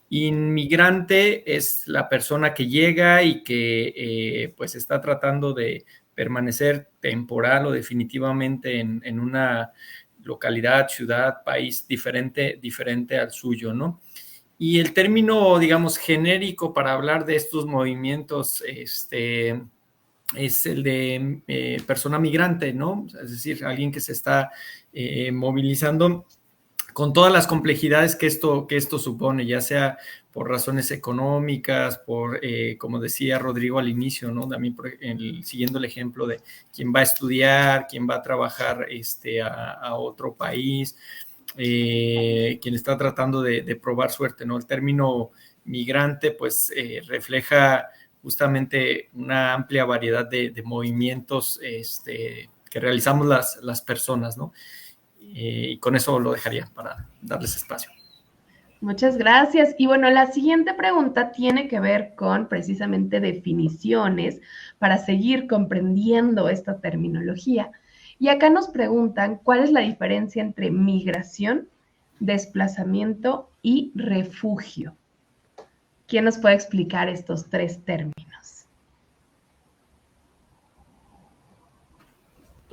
Inmigrante es la persona que llega y que pues está tratando de permanecer temporal o definitivamente en una localidad, ciudad, país diferente al suyo, ¿no? Y el término, digamos, genérico para hablar de estos movimientos es el de persona migrante, ¿no? Es decir, alguien que se está movilizando con todas las complejidades que esto supone, ya sea por razones económicas, por, como decía Rodrigo al inicio, ¿no? También siguiendo el ejemplo de quien va a estudiar, quien va a trabajar a otro país, quien está tratando de probar suerte, ¿no? El término migrante, pues, refleja justamente una amplia variedad de movimientos que realizamos las personas, ¿no? Y con eso lo dejaría para darles espacio. Muchas gracias. Y bueno, la siguiente pregunta tiene que ver con precisamente definiciones para seguir comprendiendo esta terminología. Y acá nos preguntan cuál es la diferencia entre migración, desplazamiento y refugio. ¿Quién nos puede explicar estos tres términos?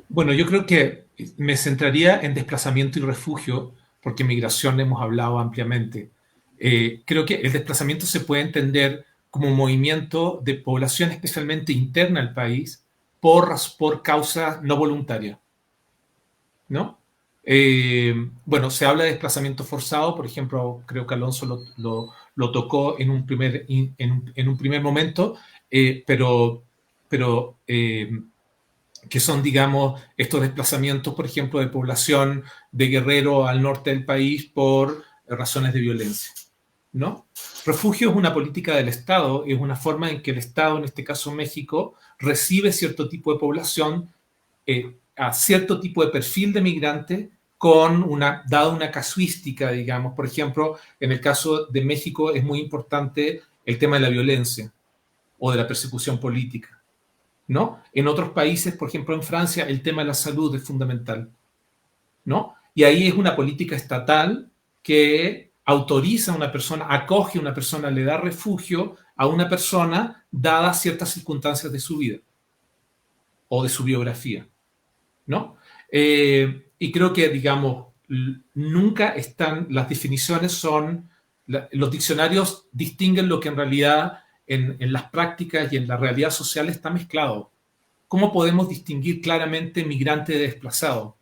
Bueno, yo creo que me centraría en desplazamiento y refugio, porque migración hemos hablado ampliamente. Creo que el desplazamiento se puede entender como un movimiento de población especialmente interna al país por causa no voluntaria, ¿no? Bueno, se habla de desplazamiento forzado, por ejemplo, creo que Alonso lo tocó en un primer momento, pero que son, digamos, estos desplazamientos, por ejemplo, de población de Guerrero al norte del país por razones de violencia, ¿no? Refugio es una política del Estado, es una forma en que el Estado, en este caso México, recibe cierto tipo de población, a cierto tipo de perfil de migrante, dada una casuística, digamos. Por ejemplo, en el caso de México es muy importante el tema de la violencia o de la persecución política, ¿no? En otros países, por ejemplo en Francia, el tema de la salud es fundamental, ¿no? Y ahí es una política estatal que autoriza a una persona, acoge a una persona, le da refugio a una persona dadas ciertas circunstancias de su vida o de su biografía, ¿no? Y creo que, digamos, nunca están, las definiciones son, los diccionarios distinguen lo que en realidad en las prácticas y en la realidad social está mezclado. ¿Cómo podemos distinguir claramente migrante de desplazado?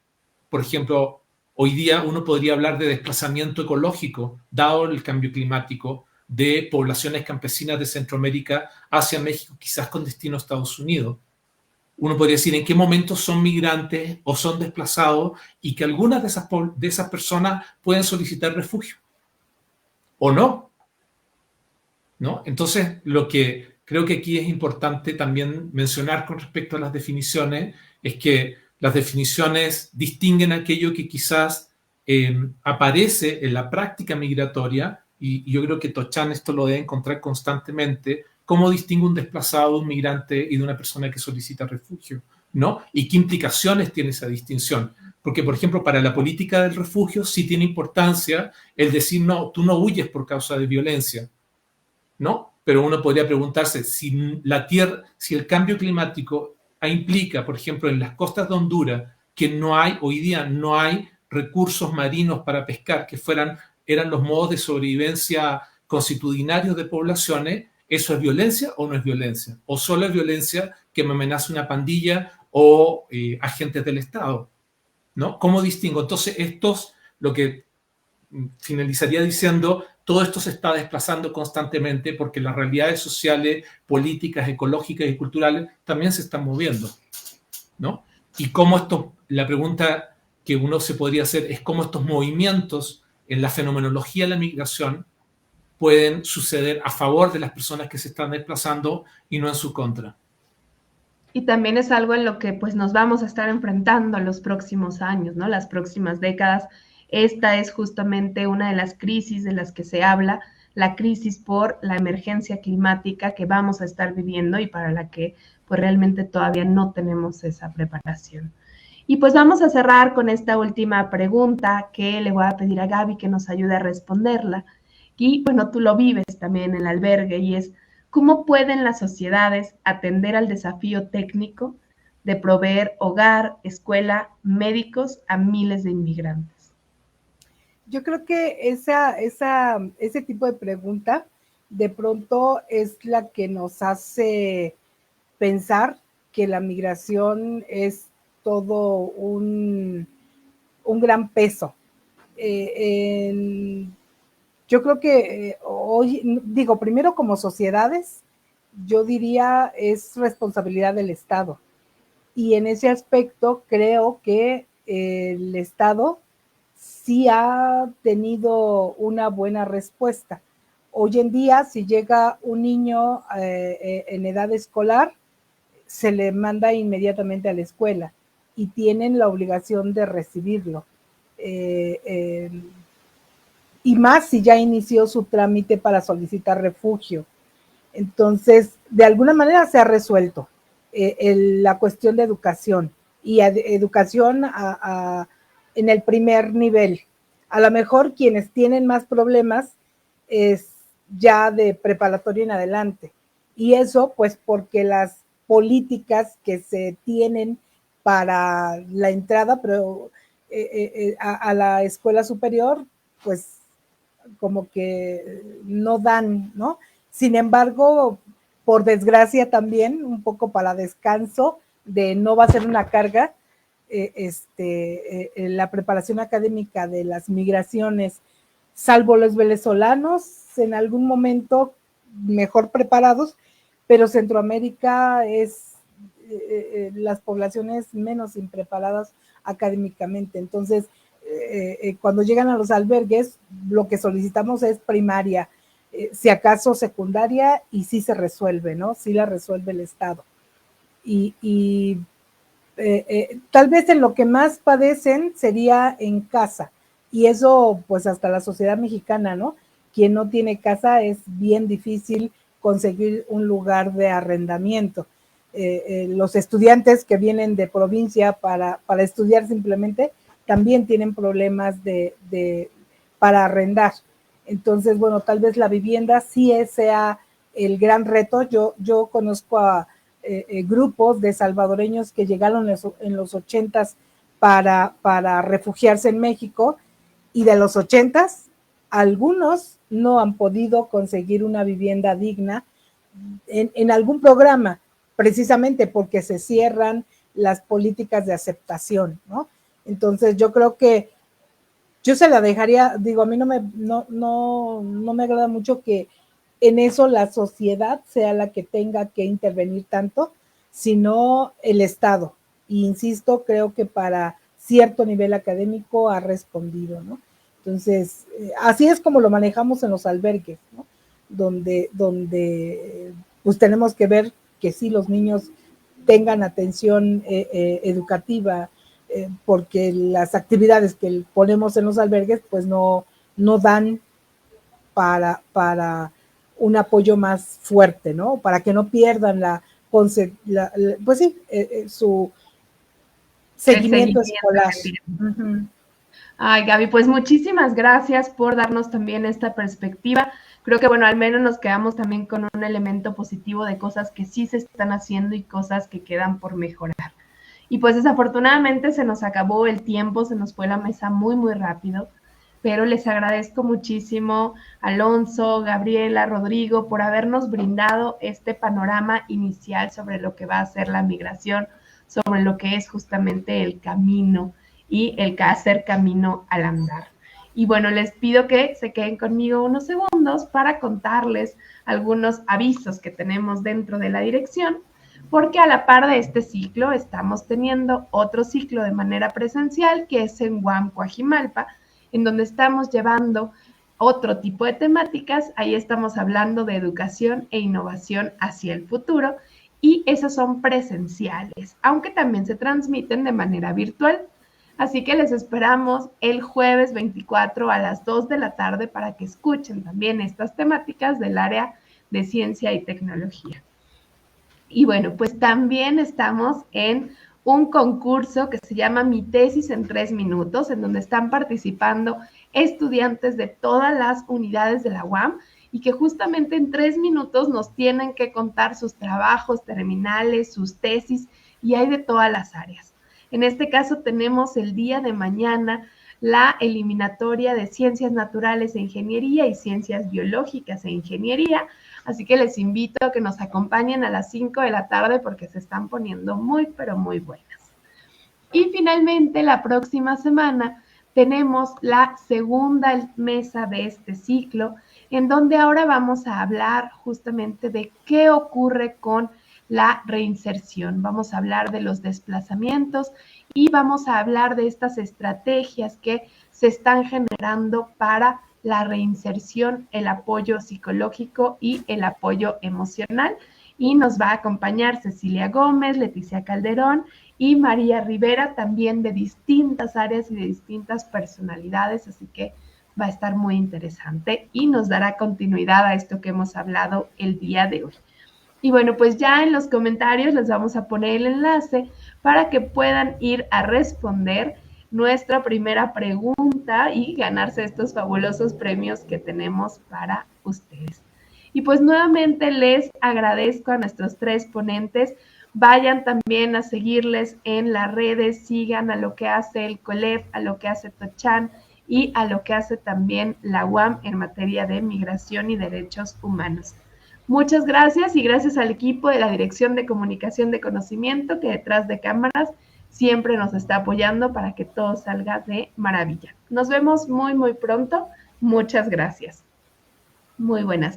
Por ejemplo, hoy día uno podría hablar de desplazamiento ecológico, dado el cambio climático, de poblaciones campesinas de Centroamérica hacia México, quizás con destino a Estados Unidos. Uno podría decir en qué momentos son migrantes o son desplazados y que algunas de esas personas pueden solicitar refugio o no, ¿no? Entonces, lo que creo que aquí es importante también mencionar con respecto a las definiciones es que las definiciones distinguen aquello que quizás aparece en la práctica migratoria, y yo creo que Tochan esto lo debe encontrar constantemente, cómo distingue un desplazado, un migrante y de una persona que solicita refugio, ¿no? Y qué implicaciones tiene esa distinción. Porque, por ejemplo, para la política del refugio sí tiene importancia el decir, no, tú no huyes por causa de violencia, ¿no? pero uno podría preguntarse si la Tierra, si el cambio climático implica, por ejemplo, en las costas de Honduras, que hoy día no hay recursos marinos para pescar, que eran los modos de sobrevivencia constitucionarios de poblaciones, ¿eso es violencia o no es violencia? ¿O solo es violencia que me amenaza una pandilla o agentes del Estado? ¿No? ¿Cómo distingo? Entonces, lo que finalizaría diciendo, todo esto se está desplazando constantemente porque las realidades sociales, políticas, ecológicas y culturales también se están moviendo, ¿no? Y cómo la pregunta que uno se podría hacer es cómo estos movimientos en la fenomenología de la migración pueden suceder a favor de las personas que se están desplazando y no en su contra. Y también es algo en lo que pues nos vamos a estar enfrentando los próximos años, ¿no? Las próximas décadas. Esta es justamente una de las crisis de las que se habla, la crisis por la emergencia climática que vamos a estar viviendo y para la que pues realmente todavía no tenemos esa preparación. Y pues vamos a cerrar con esta última pregunta que le voy a pedir a Gaby que nos ayude a responderla. Y bueno, tú lo vives también en el albergue y es, ¿cómo pueden las sociedades atender al desafío técnico de proveer hogar, escuela, médicos a miles de inmigrantes? Yo creo que ese tipo de pregunta de pronto es la que nos hace pensar que la migración es todo un gran peso. Yo creo que hoy, digo, primero como sociedades, yo diría es responsabilidad del Estado. Y en ese aspecto creo que el Estado sí ha tenido una buena respuesta. Hoy en día, si llega un niño en edad escolar, se le manda inmediatamente a la escuela y tienen la obligación de recibirlo. Y más si ya inició su trámite para solicitar refugio. Entonces, de alguna manera se ha resuelto la cuestión de educación y educación en el primer nivel. A lo mejor quienes tienen más problemas es ya de preparatoria en adelante. Y eso pues porque las políticas que se tienen para la entrada pero, a la escuela superior, pues como que no dan, ¿no? Sin embargo, por desgracia también, un poco para descanso, de no va a ser una carga, la preparación académica de las migraciones, salvo los venezolanos, en algún momento mejor preparados, pero Centroamérica es las poblaciones menos impreparadas académicamente. Entonces, cuando llegan a los albergues, lo que solicitamos es primaria, si acaso secundaria, y sí se resuelve, ¿no? Sí la resuelve el Estado. Y tal vez en lo que más padecen sería en casa, y eso pues hasta la sociedad mexicana, ¿no? Quien no tiene casa es bien difícil conseguir un lugar de arrendamiento. Los estudiantes que vienen de provincia para estudiar simplemente también tienen problemas para arrendar. Entonces, bueno, tal vez la vivienda sí sea el gran reto. Yo conozco a grupos de salvadoreños que llegaron en los 80s para refugiarse en México, y de los 80s, algunos no han podido conseguir una vivienda digna en algún programa, precisamente porque se cierran las políticas de aceptación, ¿no? Entonces yo creo que yo se la dejaría, digo, a mí no me agrada mucho que en eso la sociedad sea la que tenga que intervenir tanto, sino el Estado. Y insisto, creo que para cierto nivel académico ha respondido, ¿no? Entonces, así es como lo manejamos en los albergues, ¿no? Donde pues tenemos que ver que sí los niños tengan atención educativa, porque las actividades que ponemos en los albergues pues no dan para un apoyo más fuerte, ¿no? Para que no pierdan pues sí, su seguimiento escolar. Ay, Gaby, pues muchísimas gracias por darnos también esta perspectiva. creo que, bueno, al menos nos quedamos también con un elemento positivo de cosas que sí se están haciendo y cosas que quedan por mejorar. Y pues desafortunadamente se nos acabó el tiempo, se nos fue la mesa muy, muy rápido, pero les agradezco muchísimo, Alonso, Gabriela, Rodrigo, por habernos brindado este panorama inicial sobre lo que va a ser la migración, sobre lo que es justamente el camino y el hacer camino al andar. Y bueno, les pido que se queden conmigo unos segundos para contarles algunos avisos que tenemos dentro de la dirección, porque a la par de este ciclo estamos teniendo otro ciclo de manera presencial que es en UAM Coajimalpa, en donde estamos llevando otro tipo de temáticas. Ahí estamos hablando de educación e innovación hacia el futuro y esos son presenciales, aunque también se transmiten de manera virtual. Así que les esperamos el jueves 24 a las 2 de la tarde para que escuchen también estas temáticas del área de ciencia y tecnología. Y bueno, pues también estamos en un concurso que se llama Mi tesis en 3 minutos, en donde están participando estudiantes de todas las unidades de la UAM y que justamente en 3 minutos nos tienen que contar sus trabajos terminales, sus tesis, y hay de todas las áreas. En este caso tenemos el día de mañana la eliminatoria de Ciencias Naturales e Ingeniería y Ciencias Biológicas e Ingeniería, así que les invito a que nos acompañen a las 5 de la tarde porque se están poniendo muy, pero muy buenas. Y finalmente, la próxima semana tenemos la segunda mesa de este ciclo, en donde ahora vamos a hablar justamente de qué ocurre con la reinserción. Vamos a hablar de los desplazamientos y vamos a hablar de estas estrategias que se están generando para la reinserción, el apoyo psicológico y el apoyo emocional. Y nos va a acompañar Cecilia Gómez, Leticia Calderón y María Rivera, también de distintas áreas y de distintas personalidades, así que va a estar muy interesante y nos dará continuidad a esto que hemos hablado el día de hoy. Y bueno, pues ya en los comentarios les vamos a poner el enlace para que puedan ir a responder nuestra primera pregunta y ganarse estos fabulosos premios que tenemos para ustedes. Y pues nuevamente les agradezco a nuestros 3 ponentes. Vayan también a seguirles en las redes, sigan a lo que hace el COLEF, a lo que hace Tochan y a lo que hace también la UAM en materia de migración y derechos humanos. Muchas gracias y gracias al equipo de la Dirección de Comunicación de Conocimiento que detrás de cámaras siempre nos está apoyando para que todo salga de maravilla. Nos vemos muy, muy pronto. Muchas gracias. Muy buenas.